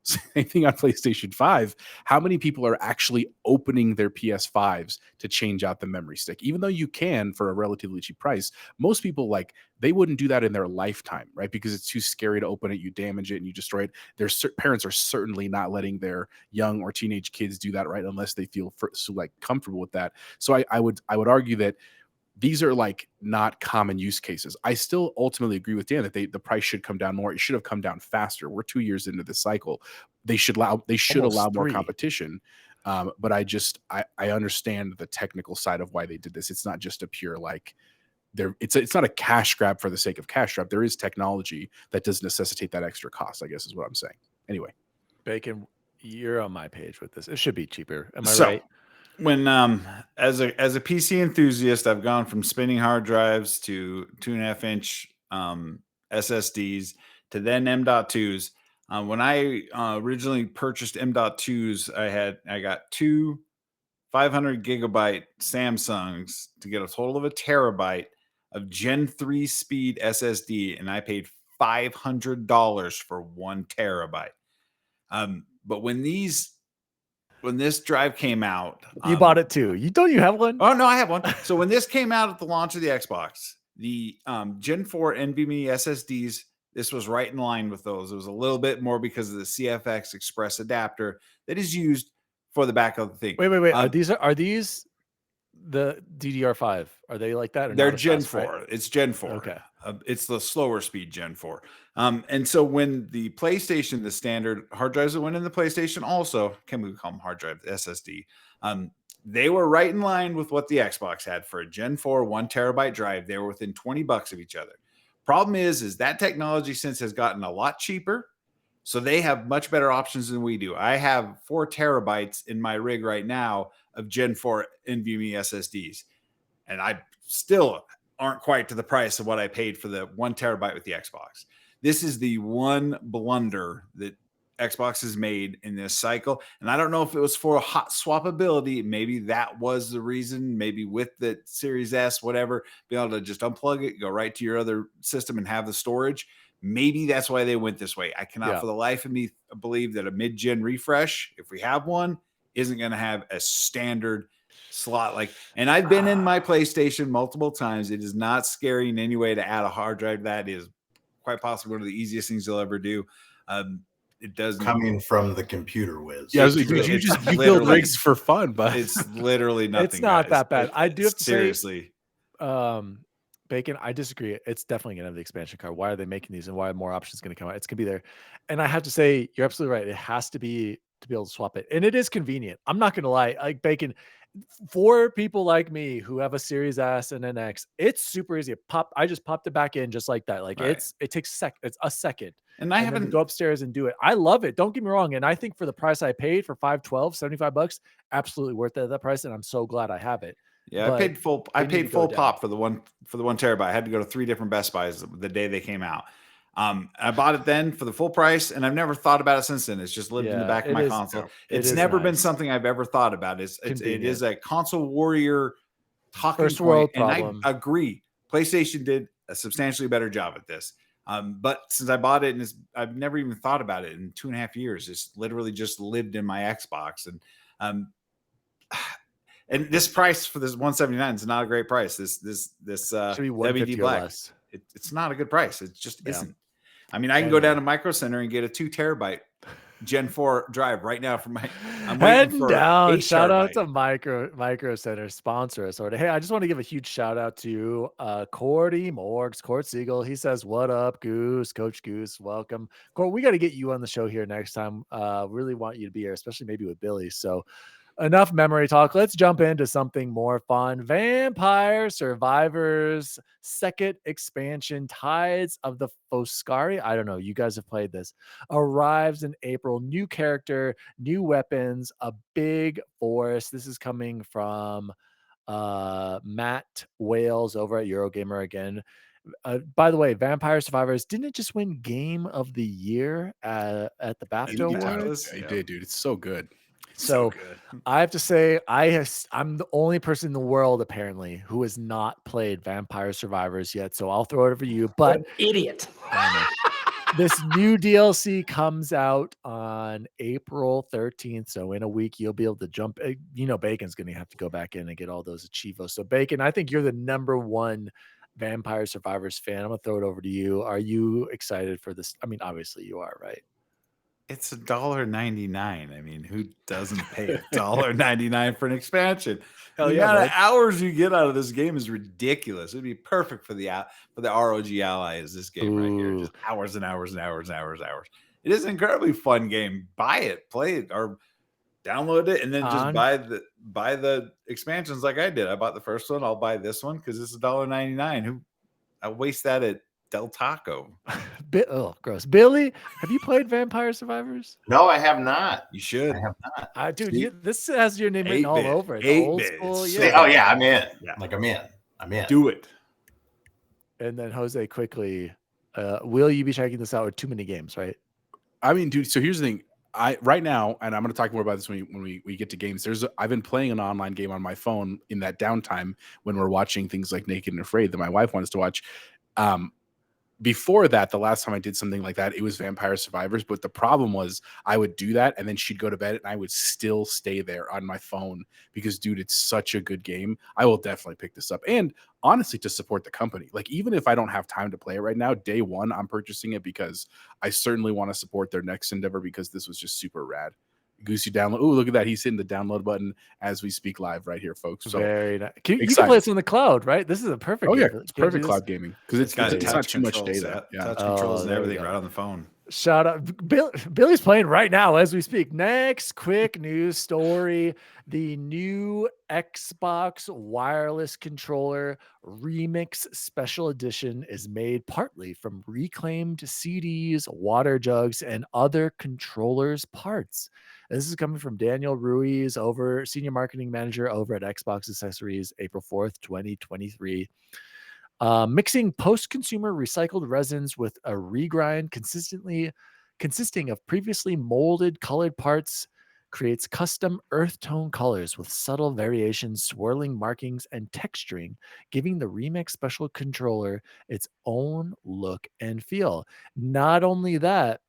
Same thing on PlayStation 5. How many people are actually opening their PS5s to change out the memory stick? Even though you can for a relatively cheap price, most people like they wouldn't do that in their lifetime, right? Because it's too scary to open it. You damage it and you destroy it. Their parents are certainly not letting their young or teenage kids do that, right? Unless they feel like comfortable with that. So I would argue that these are like not common use cases. I still ultimately agree with Dan that the price should come down more. It should have come down faster. We're 2 years into this cycle. They should allow more competition. But I understand the technical side of why they did this. It's not just a pure like it's not a cash grab for the sake of cash grab. There is technology that does necessitate that extra cost, I guess is what I'm saying. Anyway. Bacon, you're on my page with this. It should be cheaper. Am I right? When as a PC enthusiast, I've gone from spinning hard drives to 2.5-inch SSDs to then M.2s. When I originally purchased M.2s, I got 2 500 gigabyte Samsungs to get a total of a terabyte of Gen 3 speed SSD, and I paid $500 for 1 terabyte. But when this drive came out, you bought it too. Don't you have one? Oh no, I have one. So when this came out at the launch of the Xbox, the Gen 4 NVMe SSDs, this was right in line with those. It was a little bit more because of the CFX Express adapter that is used for the back of the thing. Wait. Are these the DDR5? Are they like that? Or they're Gen 4. Right? It's Gen 4. Okay. It's the slower speed Gen 4. And so when the PlayStation, the standard hard drives that went in the PlayStation also, can we call them hard drive, SSD? They were right in line with what the Xbox had for a Gen 4 1 terabyte drive. They were within $20 of each other. Problem is that technology since has gotten a lot cheaper. So they have much better options than we do. I have 4 terabytes in my rig right now of Gen 4 NVMe SSDs. And I still aren't quite to the price of what I paid for the 1 terabyte with the Xbox. This is the one blunder that Xbox has made in this cycle. And I don't know if it was for hot swappability. Maybe that was the reason. Maybe with the Series S, whatever, be able to just unplug it, go right to your other system and have the storage. Maybe that's why they went this way. I cannot for the life of me believe that a mid-gen refresh, if we have one, isn't going to have a standard slot and I've been in my PlayStation multiple times. It is not scary in any way to add a hard drive. That is quite possibly one of the easiest things you'll ever do. It doesn't coming from the computer whiz. Yeah, you build rigs for fun, but it's literally nothing. It's not that bad. I do have to seriously. Bacon, I disagree. It's definitely going to have the expansion card. Why are they making these, and why are more options going to come out? It's going to be there. And I have to say, you're absolutely right. It has to be able to swap it, and it is convenient. I'm not going to lie. Like Bacon, for people like me who have a Series S and an X, it's super easy. I just popped it back in just like that. Like it takes it's a second. And I haven't go upstairs and do it. I love it. Don't get me wrong. And I think for the price I paid for $512, $75, absolutely worth it at that price. And I'm so glad I have it. Yeah, I paid full pop for the 1 terabyte. I had to go to 3 different Best Buys the day they came out. I bought it then for the full price, and I've never thought about it since then. It's just lived in the back of my console. It's never been something I've ever thought about. It is a console warrior talking first world point, problem. And I agree. PlayStation did a substantially better job at this. But since I bought it, and I've never even thought about it in 2.5 years. It's literally just lived in my Xbox, and this price for this 179 is not a great price. This should be WD Black. It's not a good price. It just isn't. I mean, I can go down to Micro Center and get a 2 terabyte Gen 4 drive right now for my. I'm heading down. Shout out to Micro Center, sponsor us. Hey, I just want to give a huge shout out to Cordy Morgs, Court Siegel. He says, "What up, Goose? Coach Goose, welcome, Court. We got to get you on the show here next time. Really want you to be here, especially maybe with Billy." So, enough memory talk. Let's jump into something more fun. Vampire Survivors second expansion, Tides of the Foscari. I don't know. You guys have played this. Arrives in April. New character, new weapons, a big forest. This is coming from Matt Wales over at Eurogamer again. By the way, Vampire Survivors, didn't it just win Game of the Year at the BAFTA Awards? Yeah, it did, dude. It's so good. So good. I have to say, I'm the only person in the world apparently who has not played Vampire Survivors yet. So I'll throw it over to you. But idiot. This new DLC comes out on April 13th. So in a week, you'll be able to jump. Bacon's going to have to go back in and get all those achievos. So Bacon, I think you're the #1 Vampire Survivors fan. I'm going to throw it over to you. Are you excited for this? I mean, obviously you are, right? It's $1.99. I mean, who doesn't pay $1.99 for an expansion? The amount of hours you get out of this game is ridiculous. It'd be perfect for the ROG Ally is this game right here. Just hours and hours and hours and hours and hours. It is an incredibly fun game. Buy it, play it, or download it, and then just buy the expansions like I did. I bought the first one. I'll buy this one because it's $1.99. I waste that at Del Taco. Oh, gross. Billy, have you played Vampire Survivors? No, I have not. You should. I have not. Dude, this has your name written all over it. Old school, Oh yeah, I'm in. Yeah. Like I'm in. Do it. And then Jose, quickly, will you be checking this out with too many games, right? I mean, dude, so here's the thing. Right now, and I'm going to talk more about this when we get to games. I've been playing an online game on my phone in that downtime when we're watching things like Naked and Afraid that my wife wants to watch. Before that, the last time I did something like that, it was Vampire Survivors. But the problem was I would do that and then she'd go to bed and I would still stay there on my phone because, dude, it's such a good game. I will definitely pick this up. And honestly, to support the company, like even if I don't have time to play it right now, day one, I'm purchasing it because I certainly want to support their next endeavor because this was just super rad. Goose, you download. Oh, look at that. He's hitting the download button as we speak live right here, folks. So very nice. You can play this in the cloud, right? This is a perfect. Oh, yeah. It's perfect cloud gaming because it's not too much data. Touch controls and everything right on the phone. Shout out. Billy's playing right now as we speak. Next quick news story. The new Xbox wireless controller Remix Special Edition is made partly from reclaimed CDs, water jugs, and other controllers parts. This is coming from Daniel Ruiz, Senior Marketing Manager over at Xbox Accessories, April 4th, 2023. Mixing post-consumer recycled resins with a regrind consisting of previously molded colored parts creates custom earth tone colors with subtle variations, swirling markings, and texturing, giving the Remix Special Controller its own look and feel. Not only that,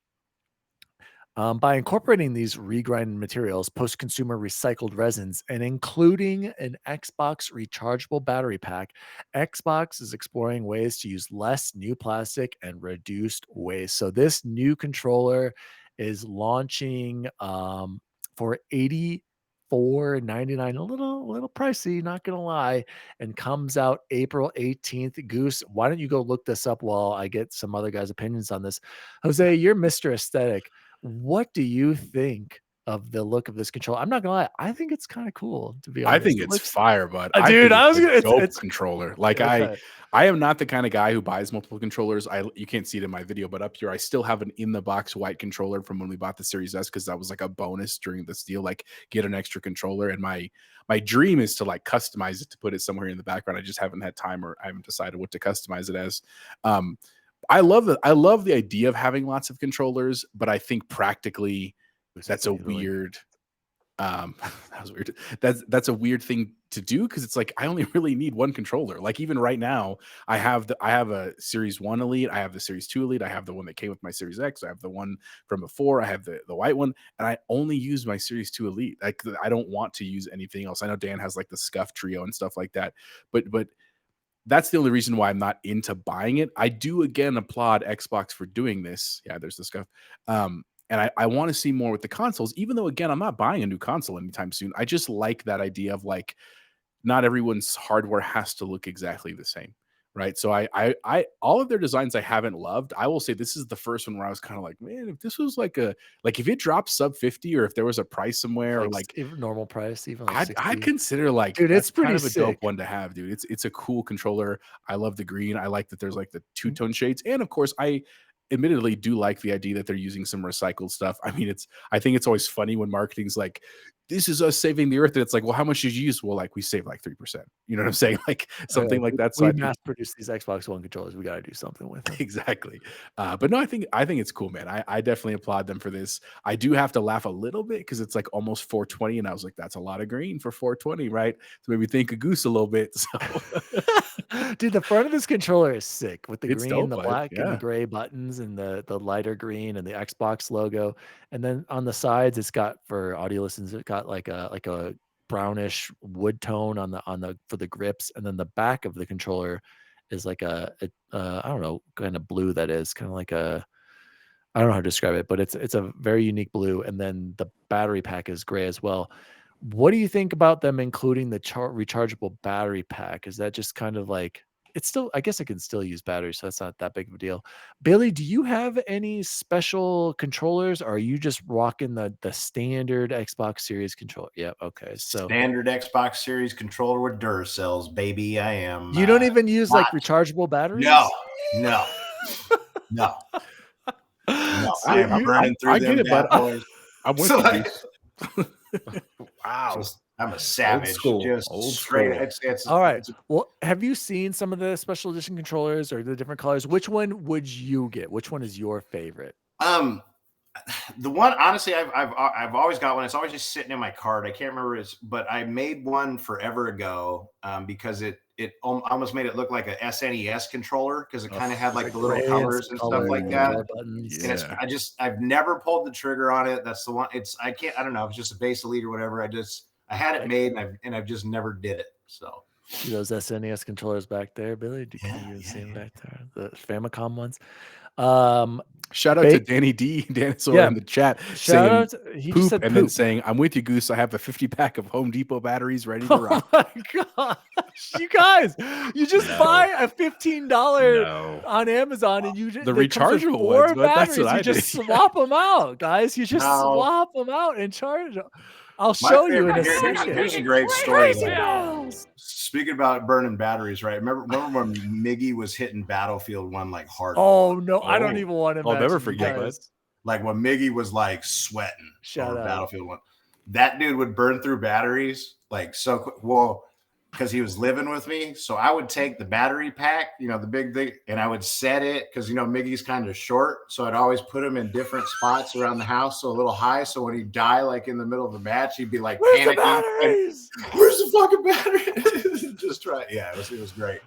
by incorporating these regrind materials, post-consumer recycled resins, and including an Xbox rechargeable battery pack, Xbox is exploring ways to use less new plastic and reduced waste. So this new controller is launching for $84.99, a little pricey, not gonna lie, and comes out April 18th. Goose, why don't you go look this up while I get some other guys' opinions on this? Jose, you're Mr. Aesthetic. What do you think of the look of this controller? I'm not gonna lie, I think it's kind of cool, to be honest. I think it's fire, but dude, it's controller. Like I am not the kind of guy who buys multiple controllers. You can't see it in my video, but up here I still have an in the box white controller from when we bought the Series S because that was like a bonus during this deal. Like get an extra controller, and my dream is to like customize it to put it somewhere in the background. I just haven't had time, or I haven't decided what to customize it as. I love the idea of having lots of controllers, but I think practically that's a weird that was weird. That's a weird thing to do because it's like I only really need one controller. Like even right now, I have a Series 1 Elite, I have the Series 2 Elite, I have the one that came with my Series X, I have the one from before, I have the white one, and I only use my Series 2 Elite. Like I don't want to use anything else. I know Dan has like the Scuff Trio and stuff like that, but that's the only reason why I'm not into buying it. I do again applaud Xbox for doing this. Yeah, there's the Scuff. And I want to see more with the consoles, even though, again, I'm not buying a new console anytime soon. I just like that idea of like, not everyone's hardware has to look exactly the same. right? So I all of their designs I haven't loved. I will say this is the first one where I was kind of like, man, if this was like if it dropped sub 50 or if there was a price somewhere or like even normal price, even like 60. I'd consider like, dude, that's it's pretty kind of a sick. dope one to have, dude. It's a cool controller. I love the green. I like that there's like the two-tone shades. And of course, I admittedly do like the idea that they're using some recycled stuff. I mean, I think it's always funny when marketing's like, this is us saving the earth. And it's like, well, how much did you use? Well, like we save like 3%. You know what I'm saying? Like something like that. So we mass produce these Xbox One controllers. We got to do something with them. Exactly. But no, I think it's cool, man. I definitely applaud them for this. I do have to laugh a little bit because it's like almost 420. And I was like, that's a lot of green for 420, right? So maybe think of Goose a little bit. So dude, the front of this controller is sick with the It's green, dope, the black, yeah. and the gray buttons and the lighter green and the Xbox logo. And then on the sides, it's got, for audio listeners, it got like a brownish wood tone on the for the grips, and then the back of the controller is like I don't know, kind of blue that is kind of like a, I don't know how to describe it, but it's a very unique blue. And then the battery pack is gray as well. What do you think about them including the rechargeable battery pack? Is that just kind of like, it's still, I guess I can still use batteries, so that's not that big of a deal. Billy, do you have any special controllers, or are you just rocking the standard Xbox Series controller? Yeah, okay. So standard Xbox Series controller with Duracells, baby. I am. You don't even use like rechargeable batteries? No. No. So I am burning through I them get it, but I'm with you. Wow. I'm a savage. Old straight. school. It's all right. Well, have you seen some of the special edition controllers or the different colors? Which one would you get? Which one is your favorite? The one, honestly, I've always got one. It's always just sitting in my cart. I can't remember but I made one forever ago because it almost made it look like a SNES controller because it kind of had like the little colors and stuff like that. Yeah. And I've never pulled the trigger on it. That's the one. I don't know. It's just a base elite or whatever. I had it made and I've just never did it. So see those SNES controllers back there, Billy? Can you see them back there? The Famicom ones. Shout out to Danny D. Dinosaur in the chat. Shout out. He poop just said and poop. then saying, I'm with you, Goose. I have a 50-pack of Home Depot batteries ready to rock. Oh my gosh. You guys, you just buy a $15 on Amazon and you just the rechargeable ones, but that's what I just swap them out, guys. You just swap them out and charge them. I'll show you in a second. Here's a great story. Speaking about burning batteries, right? Remember when Miggy was hitting Battlefield 1 like hard? Oh no, I don't even want to. I'll never forget that. Like when Miggy was like sweating on Battlefield 1. That dude would burn through batteries like so quick. Well, because he was living with me. So I would take the battery pack, the big thing, and I would set it because, Miggy's kind of short. So I'd always put him in different spots around the house. So a little high. So when he'd die, like in the middle of the match, he'd be like, where's the batteries? Where's the fucking battery? Just try. Yeah, it was great.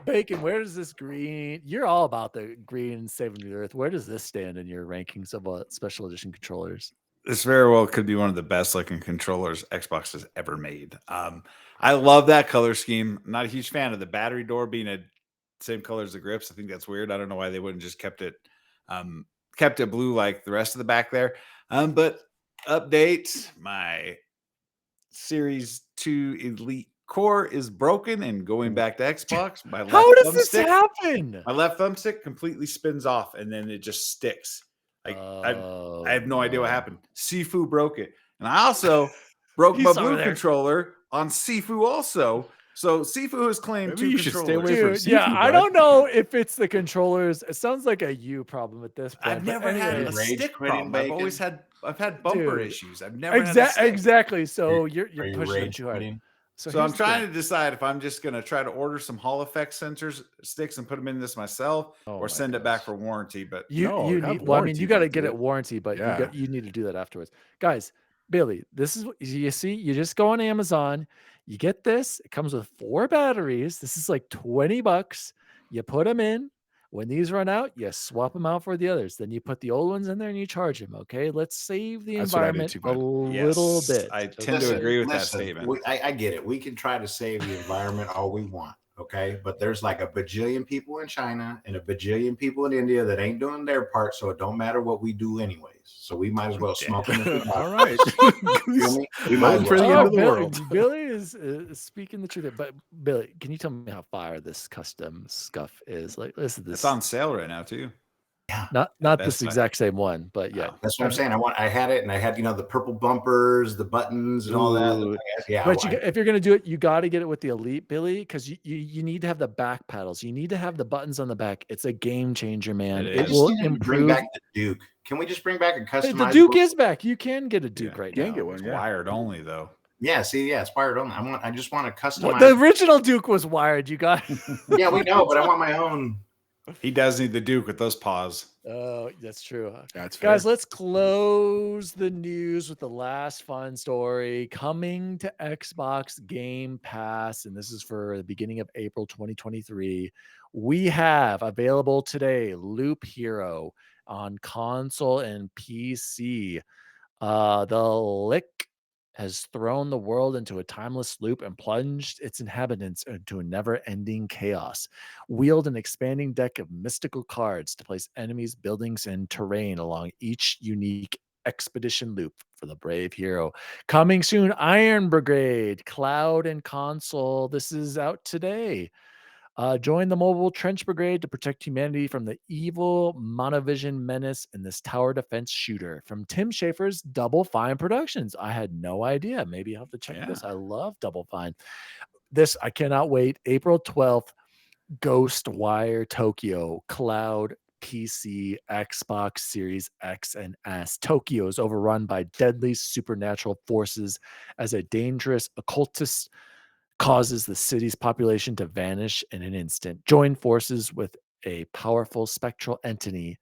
Bacon, where does this green? You're all about the green saving the earth. Where does this stand in your rankings of special edition controllers? This very well could be one of the best looking controllers Xbox has ever made. I love that color scheme. I'm not a huge fan of the battery door being a same color as the grips. I think that's weird. I don't know why they wouldn't just kept it blue like the rest of the back there. But update, my Series 2 Elite core is broken and going back to Xbox. How does this happen? My left thumbstick completely spins off and then it just sticks. I have no idea what happened. Sifu broke it. And I also broke my blue controller on Sifu also. So Sifu has claimed Maybe you should stay away from Sifu. Yeah, I don't know if it's the controllers. It sounds like a you problem at this point. I've never had a stick problem. I've had bumper issues. I've never had a stick. Exactly. So you're pushing it too hard. So I'm trying to decide if I'm just going to try to order some Hall Effect sensors sticks and put them in this myself, or send it back for warranty. But you need. Well, I mean, you got to get it warranty, but you need to do that afterwards, guys. Billy, this is what you see. You just go on Amazon, you get this. It comes with 4 batteries. This is like $20. You put them in. When these run out, you swap them out for the others. Then you put the old ones in there and you charge them. Okay, let's save the environment a little bit. I tend to agree with that statement. I get it. We can try to save the environment all we want. Okay, but there's like a bajillion people in China and a bajillion people in India that ain't doing their part, so it don't matter what we do anyways. So we might as well smoke them. All right, we might as well. For the end of the world. Billy is speaking the truth. But Billy, can you tell me how fire this custom scuff is? Like, listen, this it's on sale right now too. Yeah, not this exact same one, but yeah, that's what I'm saying. I had it, and I had the purple bumpers, the buttons, and all that. Yeah, but if you're gonna do it, you got to get it with the Elite, Billy, because you need to have the back paddles. You need to have the buttons on the back. It's a game changer, man. It will improve. Bring back the Duke. Can we just bring back a customized? The Duke is back. You can get a Duke right now. Can get one. It's wired only though. Yeah, it's wired only. I just want to customize. The original Duke was wired. You got. Yeah, we know, but I want my own. He does need the Duke with those paws. Oh, that's true. That's guys. Let's close the news with the last fun story coming to Xbox Game Pass, and this is for the beginning of April 2023. We have available today Loop Hero on console and PC. The Lick has thrown the world into a timeless loop and plunged its inhabitants into a never-ending chaos. Wield an expanding deck of mystical cards to place enemies, buildings, and terrain along each unique expedition loop for the brave hero. Coming soon, Iron Brigade, cloud and console. This is out today. Join the mobile trench brigade to protect humanity from the evil monovision menace in this tower defense shooter. From Tim Schafer's Double Fine Productions. I had no idea. Maybe I'll have to check this. I love Double Fine. This, I cannot wait. April 12th, Ghostwire Tokyo, cloud, PC, Xbox Series X and S. Tokyo is overrun by deadly supernatural forces as a dangerous occultist causes the city's population to vanish in an instant. Join forces with a powerful spectral entity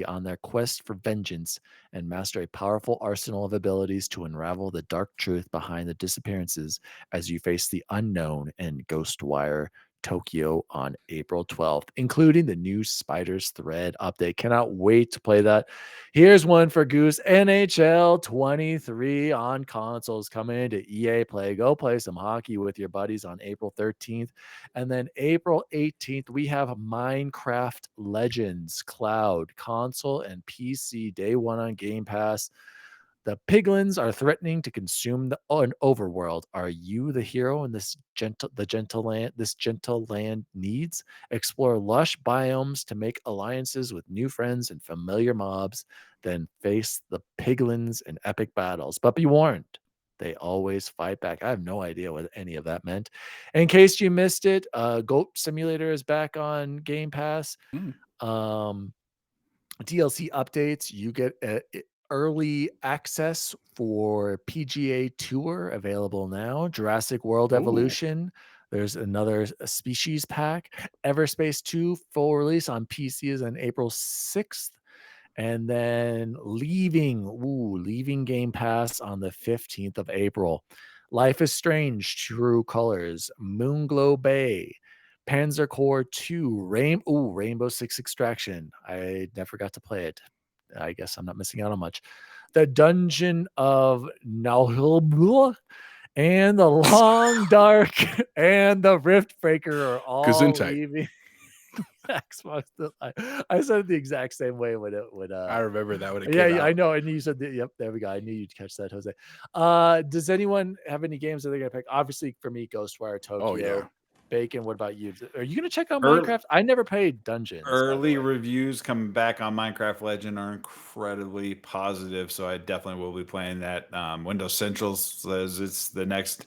on their quest for vengeance and master a powerful arsenal of abilities to unravel the dark truth behind the disappearances as you face the unknown in Ghostwire Tokyo on April 12th, including the new Spiders Thread update. Cannot wait to play that. Here's one for Goose. NHL 23 on consoles coming to EA Play. Go play some hockey with your buddies on April 13th. And then April 18th, we have Minecraft Legends Cloud, console and PC, day one on Game Pass. The piglins are threatening to consume an overworld. Are you the hero in this gentle land needs? Explore lush biomes to make alliances with new friends and familiar mobs, then face the piglins in epic battles. But be warned, they always fight back. I have no idea what any of that meant. In case you missed it, Goat Simulator is back on Game Pass. DLC updates. You get early access for PGA Tour available now. Jurassic World Evolution. There's another species pack. Everspace 2 full release on PC is on April 6th. And then leaving Game Pass on the 15th of April. Life is Strange, True Colors, Moonglow Bay, Panzer Corps 2, Rainbow Six Extraction. I never got to play it. I guess I'm not missing out on much. The Dungeon of Nahulbula and the Long Dark and the Rift Breaker are all leaving Xbox. I said it the exact same way when I remember that when it came out. I know. And you said yep, there we go. I knew you'd catch that, Jose. Does anyone have any games that they're gonna pick? Obviously, for me, Ghostwire Tokyo. Oh yeah. Bacon, what about you? Are you going to check out Minecraft? I never played Dungeons. Early reviews coming back on Minecraft Legend are incredibly positive, so I definitely will be playing that. Windows Central says it's the next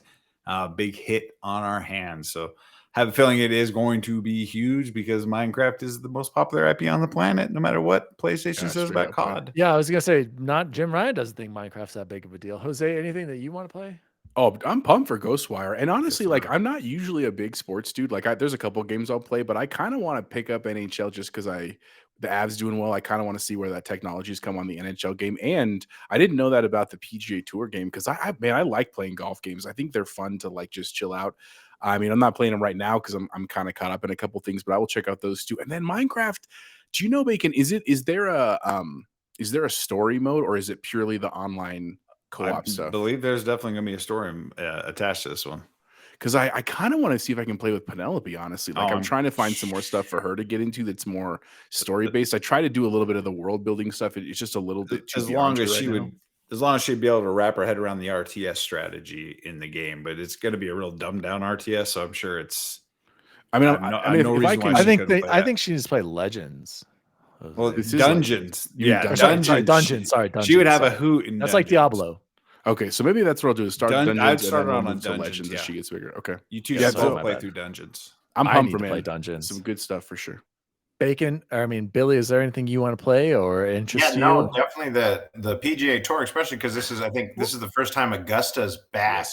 big hit on our hands, so I have a feeling it is going to be huge because Minecraft is the most popular IP on the planet, no matter what PlayStation says about COD. Yeah, I was going to say, not Jim Ryan doesn't think Minecraft's that big of a deal. Jose, anything that you want to play? Oh, I'm pumped for Ghostwire. And honestly, like, I'm not usually a big sports dude. Like, there's a couple games I'll play, but I kind of want to pick up NHL just because the Avs doing well. I kind of want to see where that technology's come on the NHL game. And I didn't know that about the PGA Tour game because I like playing golf games. I think they're fun to like just chill out. I mean, I'm not playing them right now because I'm kind of caught up in a couple things, but I will check out those too. And then Minecraft. Do you know, Bacon? Is there a story mode or is it purely the online co-op stuff? I believe there's definitely going to be a story attached to this one. because I kind of want to see if I can play with Penelope, honestly. Like, I'm trying to find some more stuff for her to get into that's more story based. I try to do a little bit of the world building stuff. It's just a little bit too as long as she'd be able to wrap her head around the RTS strategy in the game, but it's going to be a real dumbed down RTS. So I'm sure it's. I think she needs to play Legends. Well, Dungeons. Dungeons. Sorry, Dungeons. She would have a hoot in That's Dungeons. like Diablo. Okay, so maybe that's what I'll do is start Dungeons. I'd start on Dungeons Legends as she gets bigger. Okay. You two should both play through Dungeons. I'm pumped for play Dungeons. Some good stuff for sure. Billy, is there anything you want to play or interest you? No, definitely the PGA Tour, especially because I think this is the first time Augusta's back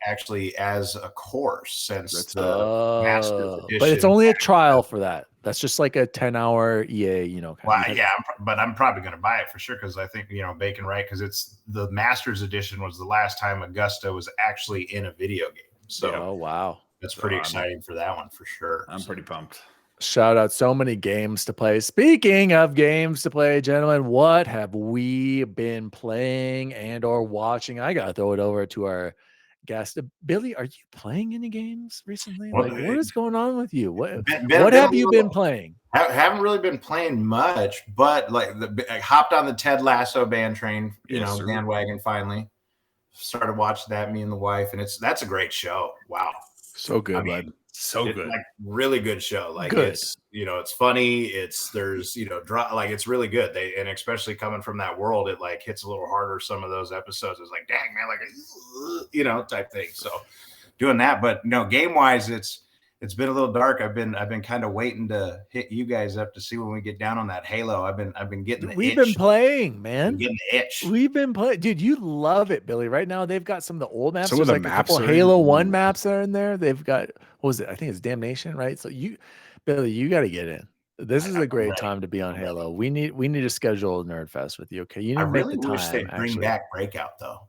actually as a course since the Masters edition. But it's only a trial for that. That's just like a 10-hour EA, but I'm probably going to buy it for sure because I think, Bacon right, because it's the Masters edition was the last time Augusta was actually in a video game. So, wow. That's pretty exciting for that one for sure. I'm pretty pumped. Shout out, so many games to play. Speaking of games to play, gentlemen, what have we been playing and or watching? I gotta throw it over to our guest. Billy, are you playing any games recently? What is going on with you? What have you been playing? I haven't really been playing much, but I hopped on the Ted Lasso band train, bandwagon finally. Started watching that, me and the wife, and that's a great show. Wow. So good, bud. So good, like really good show. Like good. It's it's funny. There's like it's really good. And especially coming from that world, it like hits a little harder. Some of those episodes, it's like, dang man, like type thing. So doing that, but game wise, it's been a little dark. I've been kind of waiting to hit you guys up to see when we get down on that Halo. I've been getting. We've been playing, man. Getting the itch. We've been playing, dude. You love it, Billy. Right now, they've got some of the old maps. Some of the maps, a couple Halo 1 maps that are in there. They've got what was it? I think it's Damnation, right? So Billy, you got to get in. This is a great time to be on Halo. We need to schedule a Nerd Fest with you. Okay, you need to make the time. Wish they'd bring back Breakout though.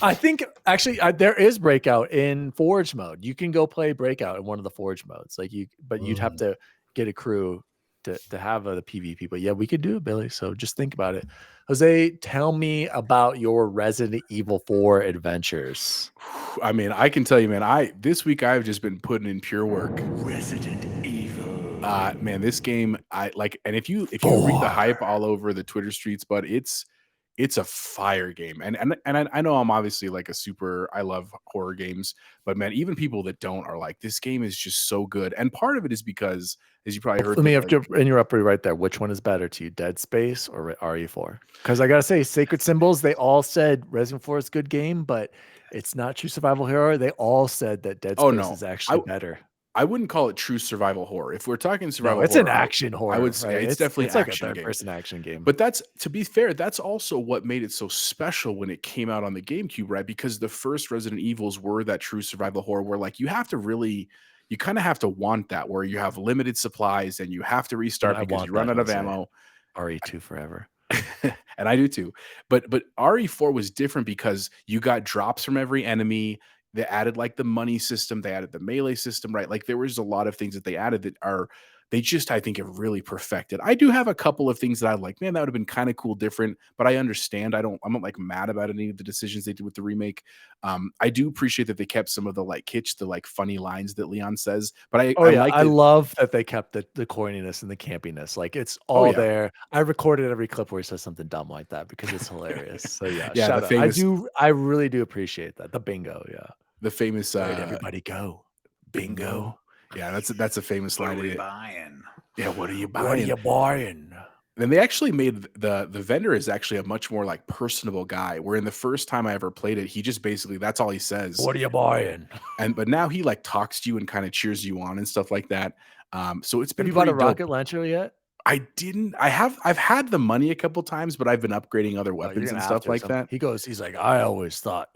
I think actually there is Breakout in Forge mode. You can go play Breakout in one of the Forge modes. But you'd have to get a crew to have the PvP. But yeah, we could do it, Billy. So just think about it. Jose, tell me about your Resident Evil 4 adventures. I mean, I can tell you, man. This week I've just been putting in pure work. Resident Evil. Man, this game and if you read the hype all over the Twitter streets, but it's a fire game. And I know I'm obviously like I love horror games, but man, even people that don't are like, this game is just so good. And part of it is because, as you probably heard, let me have to interrupt you right there. Which one is better to you, Dead Space or RE4? Because I gotta say, Sacred Symbols, they all said Resident 4 is a good game, but it's not true survival horror. They all said that Dead Space is actually better. I wouldn't call it true survival horror. If we're talking survival it's horror, an action horror. I would say it's definitely like a third-person action game. But to be fair, that's also what made it so special when it came out on the GameCube, right? Because the first Resident Evils were that true survival horror where you kind of have to want that, where you have limited supplies and you have to restart because you run out of ammo. RE2 forever. And I do too. But RE4 was different because you got drops from every enemy. They added the money system. They added the melee system, right? There was a lot of things that they added that I think have really perfected. I do have a couple of things that I'm like, man, that would have been kind of cool, different, but I understand. I'm not mad about any of the decisions they did with the remake. I do appreciate that they kept some of the kitsch, the funny lines that Leon says, but I love that they kept the corniness and the campiness. It's all there. I recorded every clip where he says something dumb like that because it's hilarious. So yeah, shout out. I really do appreciate that. The bingo. Yeah. The famous everybody go bingo. Yeah, that's a famous line. What are you buying? Yeah, what are you buying? What are you buying? And they actually made the vendor is actually a much more personable guy. Where in the first time I ever played it, he just basically that's all he says. What are you buying? But now he talks to you and kind of cheers you on and stuff like that. So it's been. Have you bought a rocket launcher yet? I didn't. I've had the money a couple times, but I've been upgrading other weapons and stuff like that. He's like, I always thought,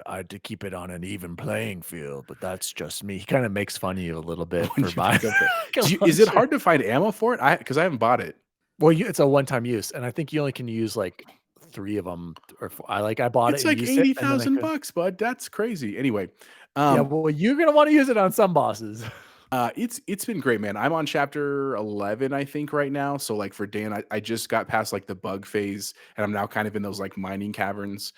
I had to keep it on an even playing field, but that's just me. He kind of makes fun of you a little bit for buying it. Is it hard to find ammo for it? Because I haven't bought it. Well, it's a one-time use, and I think you only can use 3 of them. Or I bought it. It's $80,000, bud. That's crazy. Anyway, yeah. Well, you're gonna want to use it on some bosses. It's been great, man. I'm on chapter 11, I think, right now. So for Dan, I just got past the bug phase, and I'm now kind of in those mining caverns.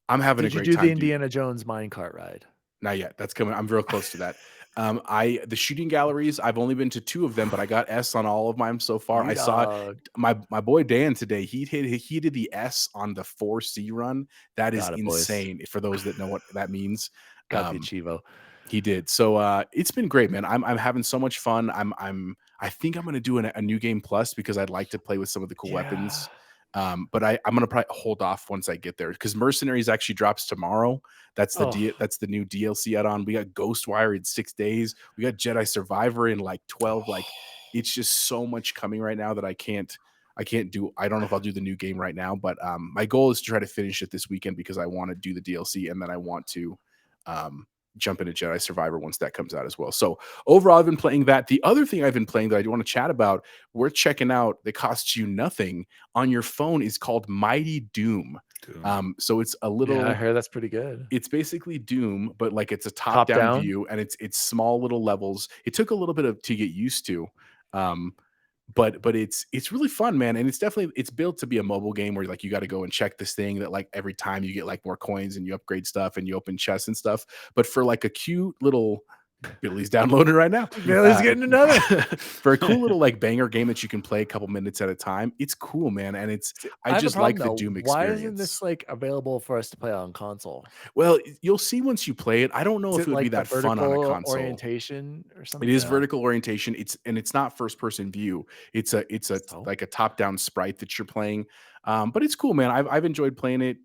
I'm having a great time. Did you do the Indiana Jones minecart ride? Not yet. That's coming. I'm real close to that. The shooting galleries, I've only been to 2 of them, but I got S on all of mine so far. I saw my boy Dan today. He did the S on the 4C run. That is insane for those that know what that means. Got the Chivo. He did. So it's been great, man. I'm having so much fun. I think I'm gonna do a new game plus because I'd like to play with some of the cool weapons. But I'm gonna probably hold off once I get there because Mercenaries actually drops tomorrow. That's the new DLC add-on. We got Ghostwire in 6 days. We got Jedi Survivor in like 12. Like it's just so much coming right now that I can't do. I don't know if I'll do the new game right now, but my goal is to try to finish it this weekend because I want to do the DLC and then I want to jump into Jedi Survivor once that comes out as well. So overall, I've been playing that. The other thing I've been playing that I do want to chat about, we're checking out that costs you nothing on your phone is called Mighty Doom. So it's a little. Yeah, I heard that's pretty good. It's basically Doom, but like it's a top-down view, and it's small little levels. It took a little bit to get used to. But it's really fun, man, and it's built to be a mobile game where like you got to go and check this thing that like every time you get like more coins and you upgrade stuff and you open chests and stuff. But for like a cute little Billy's downloading right now. Billy's getting another for a cool little like banger game that you can play a couple minutes at a time. It's cool, man, and I just like the Doom experience. Why isn't this like available for us to play on console? Well, you'll see once you play it. I don't know if it would be that fun on a console. Orientation or something. It is vertical orientation. It's not first person view. It's like a top down sprite that you're playing. But it's cool, man. I've enjoyed playing it.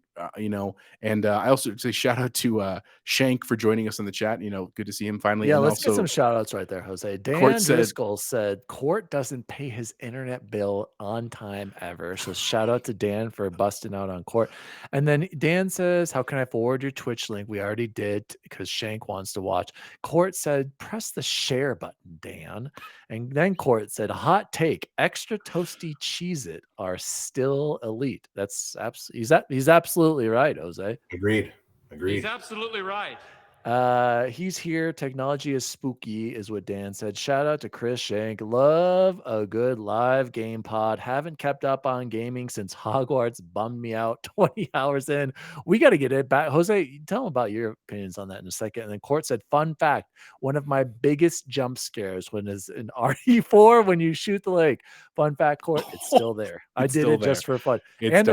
And I also say shout out to Shank for joining us in the chat. Good to see him finally. Yeah, and let's get some shout outs right there, Jose. Dan Driscoll said Court doesn't pay his internet bill on time ever. So shout out to Dan for busting out on Court. And then Dan says, how can I forward your Twitch link? We already did because Shank wants to watch. Court said, press the share button, Dan. And then Court said, hot take, extra toasty Cheez-It are still elite. That's he's absolutely right, Jose. Agreed. He's absolutely right. He's here. Technology is spooky, is what Dan said. Shout out to Chris Shank. Love a good live game pod. Haven't kept up on gaming since Hogwarts bummed me out 20 hours in. We got to get it back. Jose, tell him about your opinions on that in a second. And then Court said, fun fact, one of my biggest jump scares when is in RE4 when you shoot the lake. Fun fact, Court, it's still there. I did it just for fun. And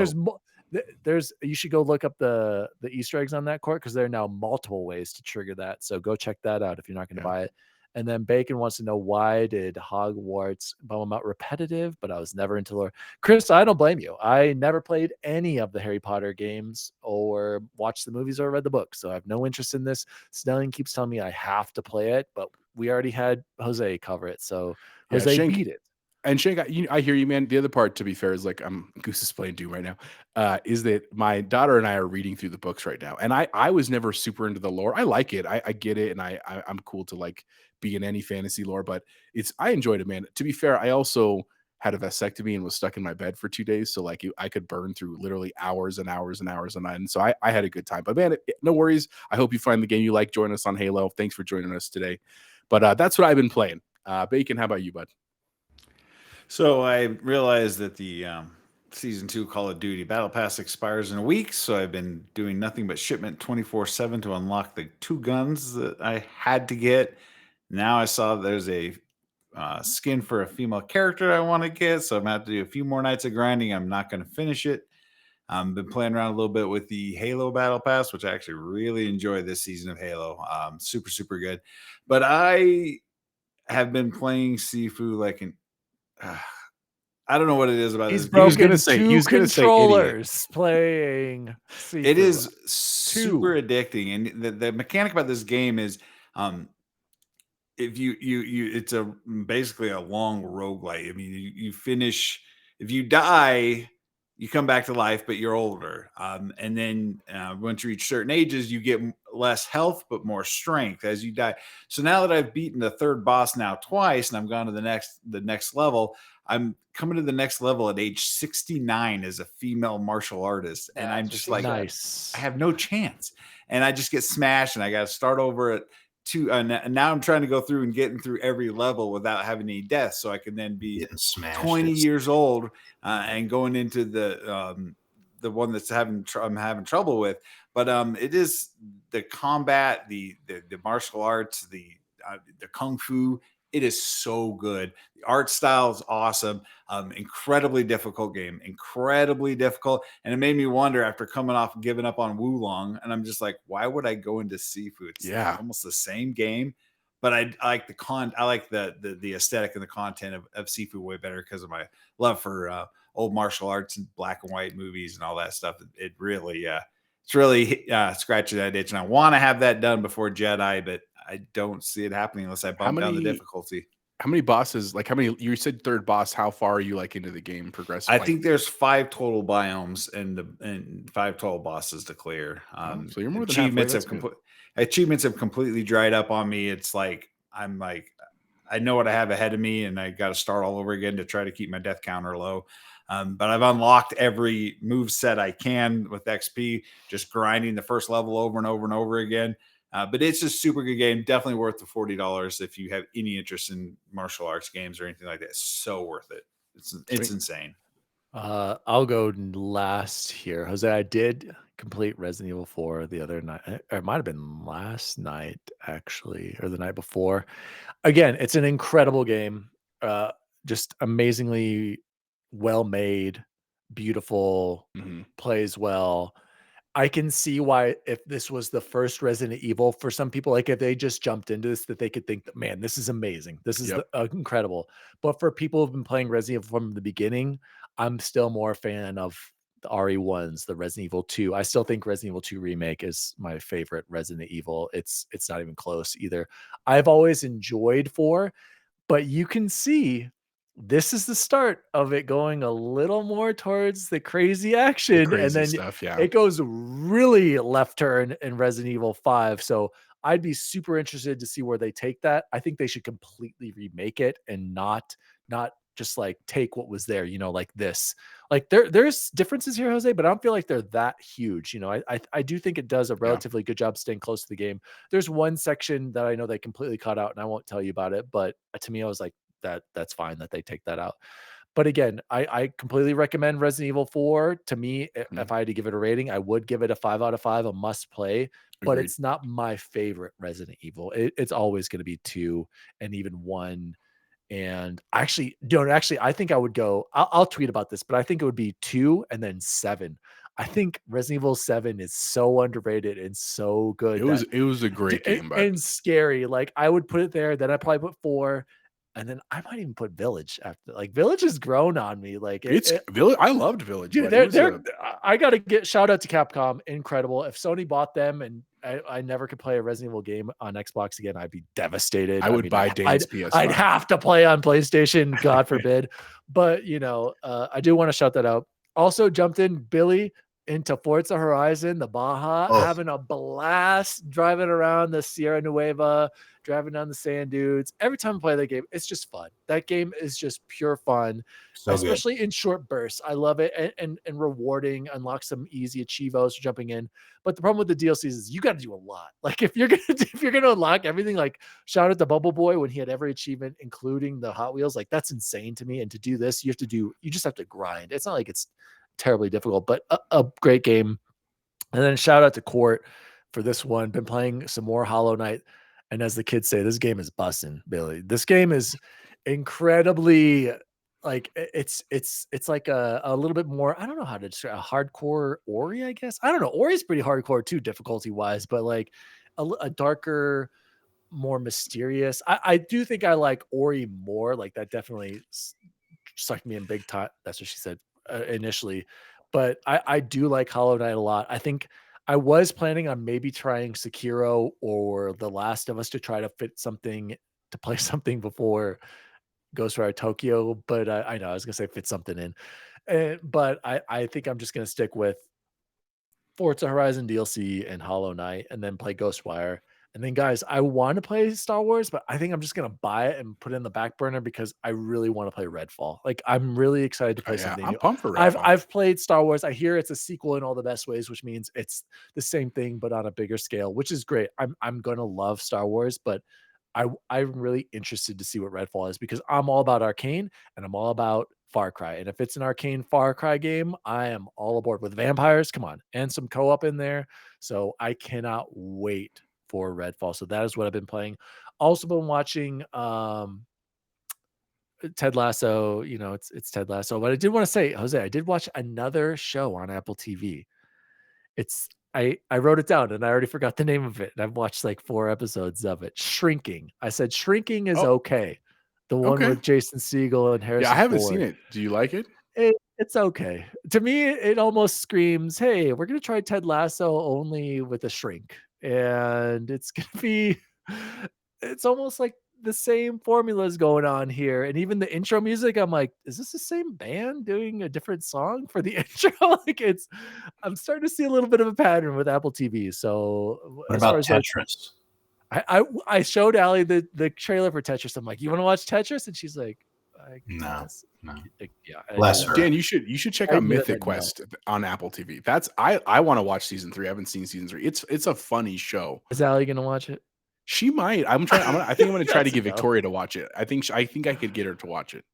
there's you should go look up the Easter eggs on that Court because there are now multiple ways to trigger that. So go check that out if you're not going to buy it. And then Bacon wants to know, why did Hogwarts bum him out? Repetitive, but I was never into lore. Chris, I don't blame you. I never played any of the Harry Potter games or watched the movies or read the books. So I have no interest in this. Snelling keeps telling me I have to play it, but we already had Jose cover it. So Jose beat it. And Shank, I hear you, man. The other part, to be fair, is like Goose is playing Doom right now. Is that my daughter and I are reading through the books right now, and I was never super into the lore. I like it, I get it, and I'm cool to like be in any fantasy lore, but I enjoyed it, man. To be fair, I also had a vasectomy and was stuck in my bed for 2 days, so like I could burn through literally hours and hours and hours on that, and so I had a good time. But man, no worries. I hope you find the game you like. Join us on Halo. Thanks for joining us today. But that's what I've been playing. Bacon, how about you, bud? So I realized that the Season 2 Call of Duty Battle Pass expires in a week, so I've been doing nothing but shipment 24/7 to unlock the 2 guns that I had to get. Now I saw there's a skin for a female character I want to get, so I'm going to have to do a few more nights of grinding. I'm not going to finish it. I've been playing around a little bit with the Halo Battle Pass, which I actually really enjoy this season of Halo. Super, super good. But I have been playing Sifu like an I don't know what it is about this. He was going to say controllers playing Sifu. It is super addicting, and the mechanic about this game is if you it's basically a long roguelite. I mean, you finish, if you die, you come back to life, but you're older. And then once you reach certain ages, you get less health, but more strength as you die. So now that I've beaten the 3rd boss now twice, and I'm gone to the next level, I'm coming to the next level at age 69 as a female martial artist. And I'm just like, nice. I have no chance. And I just get smashed, and I got to start over at 2. And now I'm trying to go through and getting through every level without having any deaths, so I can then be 20 years old and going into the the one that's I'm having trouble with. But it is the combat, the martial arts, the kung fu. It is so good. The art style is awesome. Incredibly difficult game, incredibly difficult. And it made me wonder after coming off giving up on Wulong, and I'm just like, why would I go into Sifu? It's almost the same game, but I like the aesthetic and the content of Sifu way better because of my love for old martial arts and black and white movies and all that stuff. It really, it's really scratching that itch, and I want to have that done before Jedi, but I don't see it happening unless I bump down the difficulty. How many bosses? Like, how many? You said third boss. How far are you like into the game progressing? I think there's 5 total biomes and 5 total bosses to clear. So you're more than achievements have completely dried up on me. It's like I know what I have ahead of me, and I got to start all over again to try to keep my death counter low. But I've unlocked every move set I can with XP, just grinding the first level over and over and over again. But it's a super good game. Definitely worth the $40 if you have any interest in martial arts games or anything like that. It's so worth it. It's insane. I'll go last here. Jose, I did complete Resident Evil 4 the other night. Or it might have been last night, actually, or the night before. Again, it's an incredible game. Just amazingly well made, beautiful, plays well. I can see why, if this was the first Resident Evil, for some people, like if they just jumped into this, that they could think that, man, this is amazing. This is incredible. But for people who've been playing Resident Evil from the beginning, I'm still more a fan of the RE1s, the Resident Evil 2. I still think Resident Evil 2 Remake is my favorite Resident Evil. It's not even close either. I've always enjoyed 4, but you can see this is the start of it going a little more towards the crazy action, and then stuff, it goes really left turn in Resident Evil 5. So I'd be super interested to see where they take that. I think they should completely remake it and not just like take what was there, like this. Like there's differences here, Jose, but I don't feel like they're that huge. I do think it does a relatively good job staying close to the game. There's one section that I know they completely cut out, and I won't tell you about it, but to me, I was like, that's fine that they take that out. But again, I completely recommend Resident Evil 4. To me, if I had to give it a rating, I would give it a 5 out of 5, a must play, but it's not my favorite Resident Evil. It's always going to be 2 and even 1. And actually, I think I would go, I'll tweet about this, but I think it would be 2 and then 7. I think Resident Evil 7 is so underrated and so good. It was a great game, and scary. Like I would put it there, then I'd probably put 4. And then I might even put Village after. Like Village has grown on me. Like Village. I loved Village. Dude, I got to get shout out to Capcom. Incredible. If Sony bought them and I never could play a Resident Evil game on Xbox again, I'd be devastated. I would buy Dane's PS5. I'd have to play on PlayStation, God forbid. But I do want to shout that out. Also jumped in Billy into Forza Horizon, the Baja, having a blast driving around the Sierra Nueva, driving down the sand dunes. Every time I play that game, it's just fun. That game is just pure fun, especially in short bursts. I love it, and rewarding. Unlock some easy achievos for jumping in. But the problem with the DLCs is you got to do a lot. Like if you're gonna unlock everything, like shout out to Bubble Boy when he had every achievement, including the Hot Wheels. Like that's insane to me. And to do this, you just have to grind. It's not like it's terribly difficult, but a great game. And then shout out to Court for this one. Been playing some more Hollow Knight, and as the kids say, this game is bussin', Billy. This game is incredibly, like it's like a little bit more, I don't know how to describe, a hardcore Ori, I guess. I don't know. Ori's pretty hardcore too, difficulty wise, but like a darker, more mysterious. I do think I like Ori more. Like that definitely sucked me in big time. That's what she said initially, but I do like Hollow Knight a lot. I think I was planning on maybe trying Sekiro or The Last of Us to try to play something before Ghostwire Tokyo, but I know I was gonna say fit something in, but I think I'm just gonna stick with Forza Horizon DLC and Hollow Knight, and then play Ghostwire. And then, guys, I want to play Star Wars, but I think I'm just going to buy it and put it in the back burner because I really want to play Redfall. Like, I'm really excited to play something I'm new. pumped for Redfall. I've played Star Wars. I hear it's a sequel in all the best ways, which means it's the same thing, but on a bigger scale, which is great. I'm going to love Star Wars, but I'm really interested to see what Redfall is because I'm all about Arcane and I'm all about Far Cry. And if it's an arcane Far Cry game, I am all aboard with vampires. Come on. And some co-op in there. So I cannot wait for Redfall. So that is what I've been playing. Also been watching Ted Lasso. You know, it's Ted Lasso. But I did want to say, Jose, I did watch another show on Apple TV. It's I wrote it down and I already forgot the name of it. And I've watched like 4 episodes of it. Shrinking. I said Shrinking is okay. The one with Jason Segel and Harrison Ford. I haven't Ford. seen it. Do you like it? It's okay. To me, it almost screams, hey, we're going to try Ted Lasso only with a shrink. And it's going to be, it's almost like the same formulas going on here. And even the intro music, I'm like, is this the same band doing a different song for the intro? Like I'm starting to see a little bit of a pattern with Apple TV. So what about Tetris? I showed Allie the trailer for Tetris. I'm like, you want to watch Tetris? And she's like, no. Yeah. Bless her. Dan, you should check out Mythic Quest on Apple TV. That's I want to watch season 3. I haven't seen season 3. It's a funny show. Is Allie gonna watch it? She might. I think I'm gonna try to get Victoria to watch it. I think I could get her to watch it.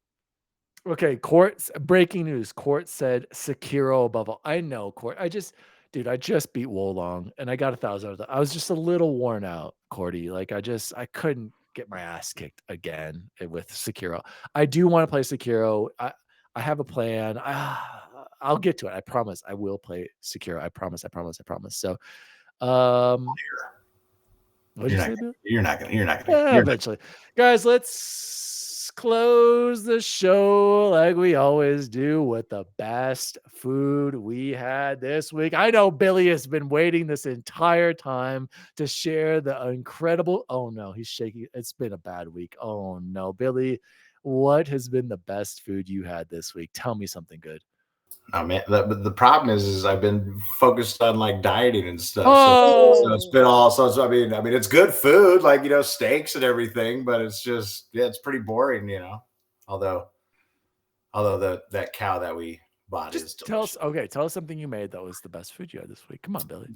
Okay, Court. Breaking news. Court said Sekiro above all. I know, Court. I just beat Wolong and I got 1,000 of that. I was just a little worn out, Cordy. Like I couldn't get my ass kicked again with Sekiro. I do want to play Sekiro. I have a plan. I'll get to it. I promise. I will play Sekiro. I promise. So, you're not gonna. Eventually, guys. Let's close the show like we always do with the best food we had this week. I know Billy has been waiting this entire time to share the incredible. Oh no, he's shaking. It's been a bad week. Oh no, Billy, what has been the best food you had this week? Tell me something good. Oh man, the problem is I've been focused on like dieting and stuff. Oh. So it's been all. So I mean, it's good food, like steaks and everything, but it's just it's pretty boring, Although that cow that we bought is delicious. Tell us something you made that was the best food you had this week. Come on, Billy.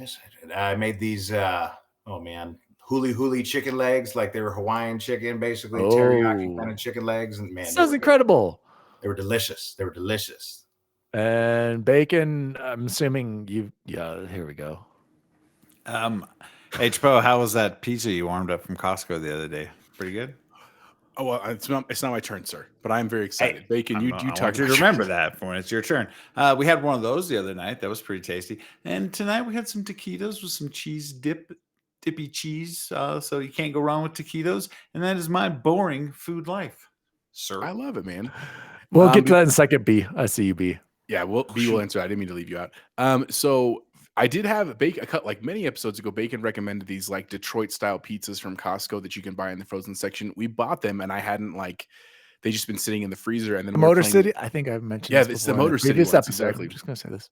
I made these. Huli chicken legs, like they were Hawaiian chicken, basically teriyaki kind of chicken legs, and man, sounds incredible. They were delicious. And bacon, I'm assuming here we go. HPO, how was that pizza you warmed up from Costco the other day? Pretty good? Oh, well, it's not my turn, sir, but I'm very excited. Hey, bacon, you talk to remember that for when it's your turn. We had one of those the other night. That was pretty tasty. And tonight we had some taquitos with some cheese dippy cheese. So you can't go wrong with taquitos. And that is my boring food life, sir. I love it, man. We'll get to that in a second, B. I see you, B. Yeah, B will answer. I didn't mean to leave you out. So I did have like many episodes ago, Bacon recommended these like Detroit style pizzas from Costco that you can buy in the frozen section. We bought them and I hadn't they just been sitting in the freezer. And then Motor City, I think I've mentioned. Yeah, it's the Motor City ones, exactly. I'm just gonna say this.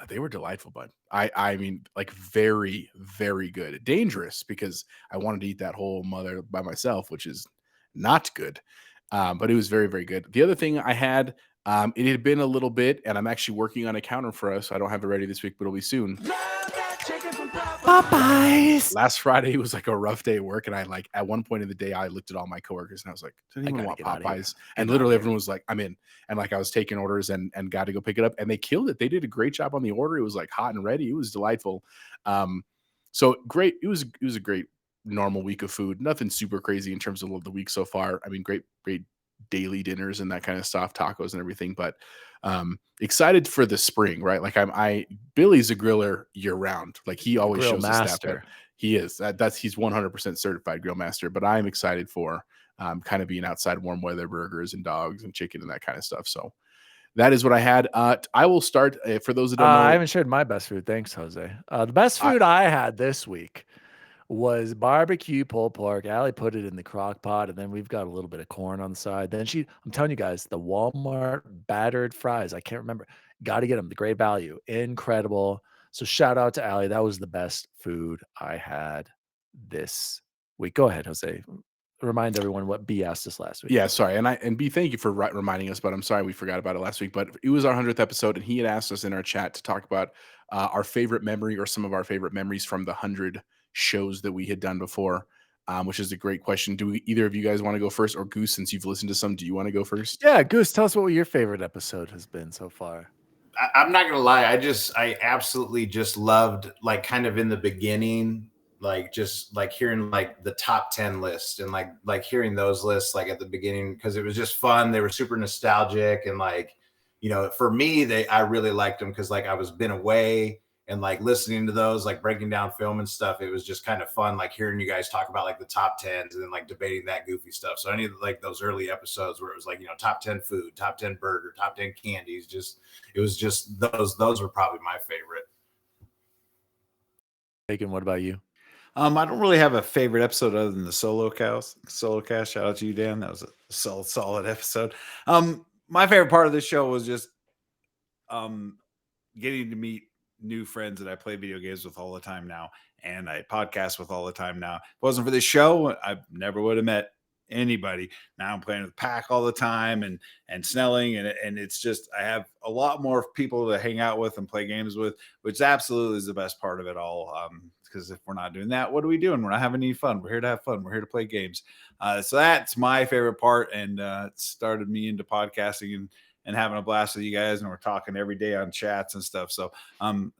They were delightful, bud. I mean, like very, very good. Dangerous because I wanted to eat that whole mother by myself, which is not good. But it was very, very good. The other thing I had, it had been a little bit, and I'm actually working on a counter for us. I don't have it ready this week, but it'll be soon. Popeyes. Last Friday was like a rough day at work, and I at one point in the day, I looked at all my coworkers and I was like, does anyone want Popeyes? And literally everyone was like, I'm in. And I was taking orders and got to go pick it up, and they killed it. They did a great job on the order. It was like hot and ready. It was delightful. So great. It was a great normal week of food. Nothing super crazy in terms of the week so far. I mean, great daily dinners and that kind of stuff, tacos and everything, but excited for the spring, right? Like Billy's a griller year round. Like he always shows us that. He is. He's 100% certified grill master, but I'm excited for kind of being outside warm weather burgers and dogs and chicken and that kind of stuff. So that is what I had. I will start for those that don't know. I haven't shared my best food. Thanks, Jose. The best food I had this week was barbecue pulled pork. Allie put it in the crock pot, and then we've got a little bit of corn on the side. Then I'm telling you guys, the Walmart battered fries. I can't remember. Got to get them. The great value. Incredible. So shout out to Allie. That was the best food I had this week. Go ahead, Jose. Remind everyone what B asked us last week. Yeah, sorry. And B, thank you for reminding us, but I'm sorry we forgot about it last week. But it was our 100th episode, and he had asked us in our chat to talk about our favorite memory or some of our favorite memories from the 100 shows that we had done before. which is a great question. Do either of you guys want to go first, or Goose, since you've listened to some, do you want to go first? Yeah, Goose, tell us what your favorite episode has been so far. I'm not gonna lie, I absolutely just loved, like, kind of in the beginning, like, just like hearing like the top 10 list, and like hearing those lists like at the beginning, because it was just fun. They were super nostalgic, and like, you know, for me, I really liked them because like I was been away, and like listening to those, like breaking down film and stuff, it was just kind of fun, like hearing you guys talk about like the top 10s and then like debating that goofy stuff. So any of like those early episodes where it was like, you know, top 10 food, top 10 burger, top 10 candies, just it was just those were probably my favorite. Bacon, what about you? I don't really have a favorite episode other than the solo cast. Shout out to you, Dan. That was a solid episode. My favorite part of the show was just getting to meet new friends that I play video games with all the time now, and I podcast with all the time now. If it wasn't for this show, I never would have met anybody. Now I'm playing with Pack all the time and Snelling, and it's just I have a lot more people to hang out with and play games with, which absolutely is the best part of it all. Because if we're not doing that, what are we doing? We're not having any fun. We're here to have fun. We're here to play games. So that's my favorite part, and it started me into podcasting and having a blast with you guys, and we're talking every day on chats and stuff. So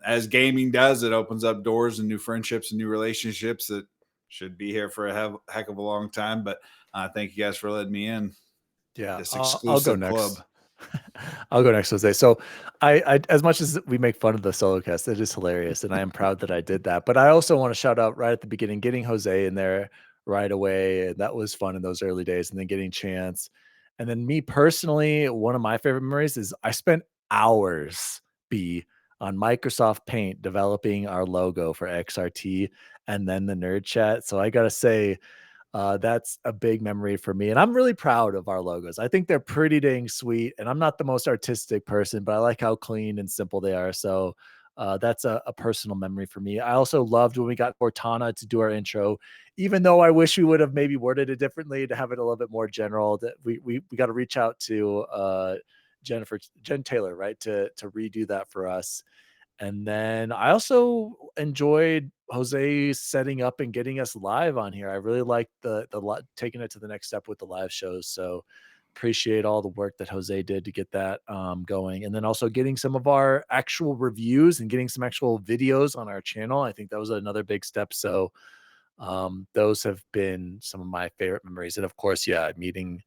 as gaming does, it opens up doors and new friendships and new relationships that should be here for a heck of a long time. But thank you guys for letting me in. Yeah, this exclusive club. I'll go next, Jose. So I as much as we make fun of the solo cast, it is hilarious, and I am proud that I did that. But I also want to shout out right at the beginning, getting Jose in there right away. And that was fun in those early days, and then getting Chance. And then me personally, one of my favorite memories is I spent hours on Microsoft Paint developing our logo for XRT and then the nerd chat. So I gotta say, that's a big memory for me, and I'm really proud of our logos. I think they're pretty dang sweet, and I'm not the most artistic person, but I like how clean and simple they are. So that's a personal memory for me. I also loved when we got Cortana to do our intro, even though I wish we would have maybe worded it differently to have it a little bit more general. That we got to reach out to Jen Taylor, right, to redo that for us. And then I also enjoyed Jose setting up and getting us live on here. I really liked the taking it to the next step with the live shows. So appreciate all the work that Jose did to get that going. And then also getting some of our actual reviews and getting some actual videos on our channel. I think that was another big step. So those have been some of my favorite memories. And of course, yeah, meeting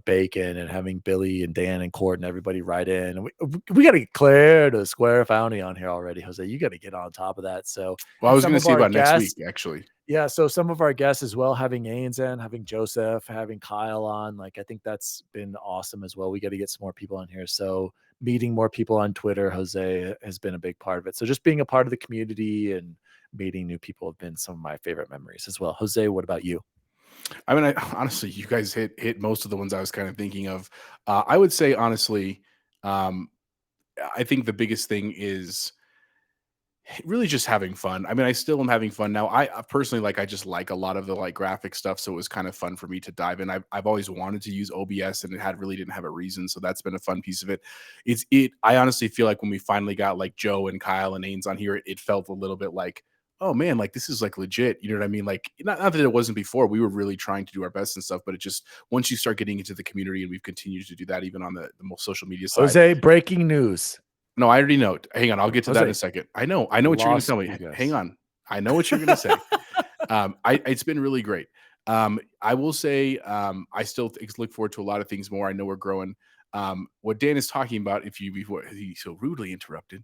Bacon and having Billy and Dan and Court and everybody write in. We got to get Claire to Square Founty on here already, Jose. You got to get on top of that. So, well, I was going to say about next week, actually. Yeah. So some of our guests as well, having Ains in, having Joseph, having Kyle on, like, I think that's been awesome as well. We got to get some more people on here. So meeting more people on Twitter, Jose, has been a big part of it. So just being a part of the community and meeting new people have been some of my favorite memories as well. Jose, what about you? I mean, honestly, you guys hit most of the ones I was kind of thinking of. I would say, honestly, I think the biggest thing is really just having fun. I mean, I still am having fun now. I personally, like, I just like a lot of the like graphic stuff, so it was kind of fun for me to dive in. I've always wanted to use OBS, and it really didn't have a reason, so that's been a fun piece of it. I honestly feel like when we finally got like Joe and Kyle and Ains on here, it felt a little bit like, oh man, like this is like legit. You know what I mean? Like not that it wasn't before. We were really trying to do our best and stuff, but it just once you start getting into the community, and we've continued to do that even on the most social media side. Jose, breaking news. No, I already know. Hang on, I'll get to that in a second. I know what you're going to tell me. Hang on, I know what you're going to say. It's been really great. I will say, I still look forward to a lot of things more. I know we're growing. What Dan is talking about, before he so rudely interrupted,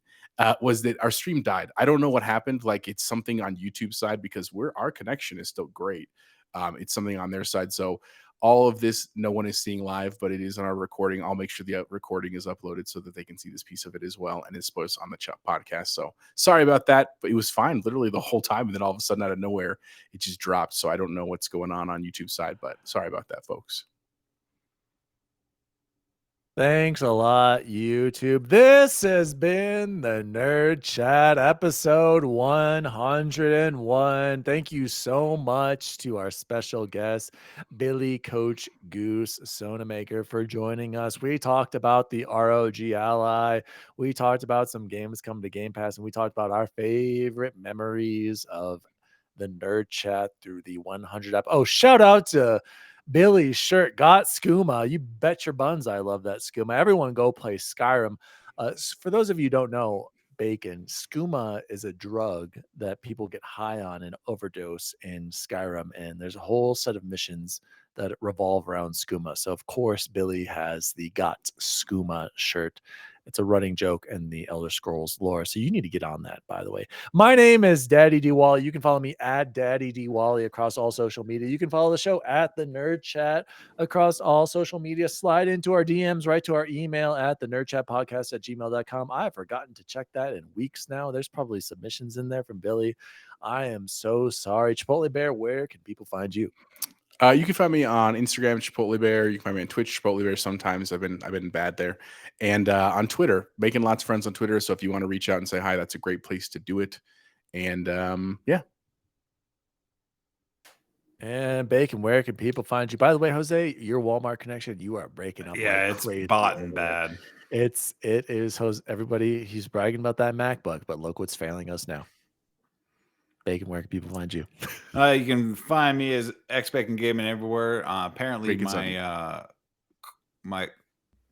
was that our stream died. I don't know what happened. Like it's something on YouTube side because our connection is still great. It's something on their side. So all of this, no one is seeing live, but it is on our recording. I'll make sure the recording is uploaded so that they can see this piece of it as well. And it's posted on the podcast. So sorry about that, but it was fine literally the whole time. And then all of a sudden out of nowhere, it just dropped. So I don't know what's going on YouTube side, but sorry about that, folks. Thanks a lot, YouTube. This has been the Nerd Chat episode 101. Thank you so much to our special guest, Billy Coach Goose Sonamaker, for joining us. We talked about the ROG Ally. We talked about some games coming to Game Pass, and we talked about our favorite memories of the Nerd Chat through the 100 app. Oh, shout out to Billy's shirt. Got skooma. You bet your buns I love that skooma. Everyone go play Skyrim. For those of you who don't know, Bacon, skooma is a drug that people get high on and overdose in Skyrim, and there's a whole set of missions that revolve around skooma. So of course Billy has the Got Skooma shirt. It's a running joke in the Elder Scrolls lore. So you need to get on that, by the way. My name is Daddy D Wally. You can follow me at Daddy D Wally across all social media. You can follow the show at the Nerd Chat across all social media. Slide into our DMs, right to our email at the nerdchatpodcast@gmail.com. I've forgotten to check that in weeks now. There's probably submissions in there from Billy. I am so sorry. Chipotle Bear, where can people find you? You can find me on Instagram, Chipotle Bear. You can find me on Twitch, Chipotle Bear. Sometimes I've been bad there, and on Twitter, making lots of friends on Twitter. So if you want to reach out and say hi, that's a great place to do it. And yeah. And Bacon, where can people find you? By the way, Jose, your Walmart connection, you are breaking up. Yeah, like it's crazy. bought and bad. It is Jose. Everybody, he's bragging about that MacBook, but look what's failing us now. Bacon, where can people find you? You can find me as X Bacon Gaming everywhere. Apparently, my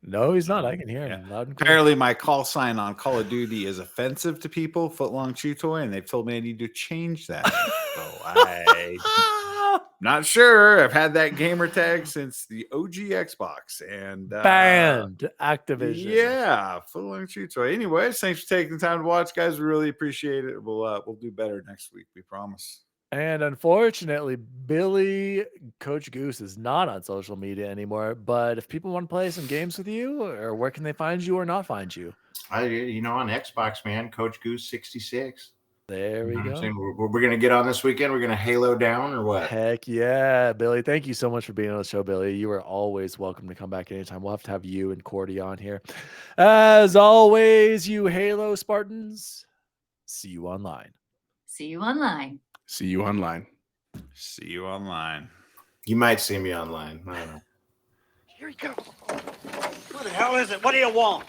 no, he's not. I can hear him loud and clear. Apparently, my call sign on Call of Duty is offensive to people. Footlong Chew Toy, and they've told me I need to change that. So I'm not sure. I've had that gamer tag since the OG Xbox and banned Activision. Yeah, Footlong Chew Toy. Anyways, thanks for taking the time to watch, guys. We really appreciate it. We'll do better next week. We promise. And unfortunately, Billy, Coach Goose, is not on social media anymore. But if people want to play some games with you, or where can they find you or not find you? On Xbox, man, Coach Goose 66. There we go. We're going to get on this weekend. We're going to Halo down or what? Heck yeah, Billy. Thank you so much for being on the show, Billy. You are always welcome to come back anytime. We'll have you and Cordy on here. As always, you Halo Spartans, see you online. See you online. See you online. See you online. You might see me online. I don't know. Here he goes. Who the hell is it? What do you want?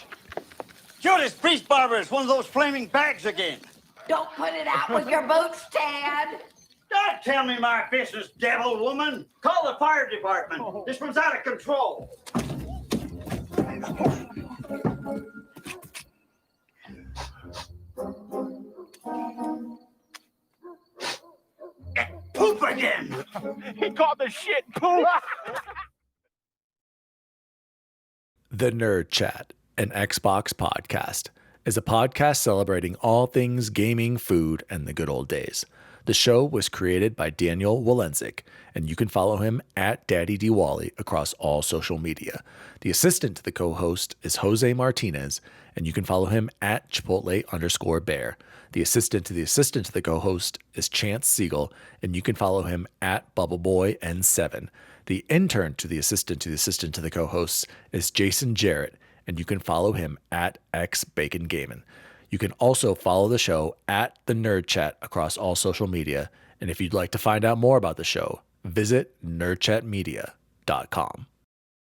Judas Priest Barber is one of those flaming bags again. Don't put it out with your boots, Tad. Don't tell me my business, devil woman. Call the fire department. This one's out of control. Poop again. He caught the shit poop. The Nerd Chat, an Xbox podcast, is a podcast celebrating all things gaming, food, and the good old days. The show was created by Daniel Walenzik, and you can follow him at Daddy D Wally across all social media. The assistant to the co-host is Jose Martinez, and you can follow him at Chipotle_Bear. The assistant to the co-host is Chance Siegel, and you can follow him at BubbleBoyN7. The intern to the assistant to the co-host is Jason Jarrett, and you can follow him at XBaconGaming. You can also follow the show at The Nerd Chat across all social media. And if you'd like to find out more about the show, visit nerdchatmedia.com.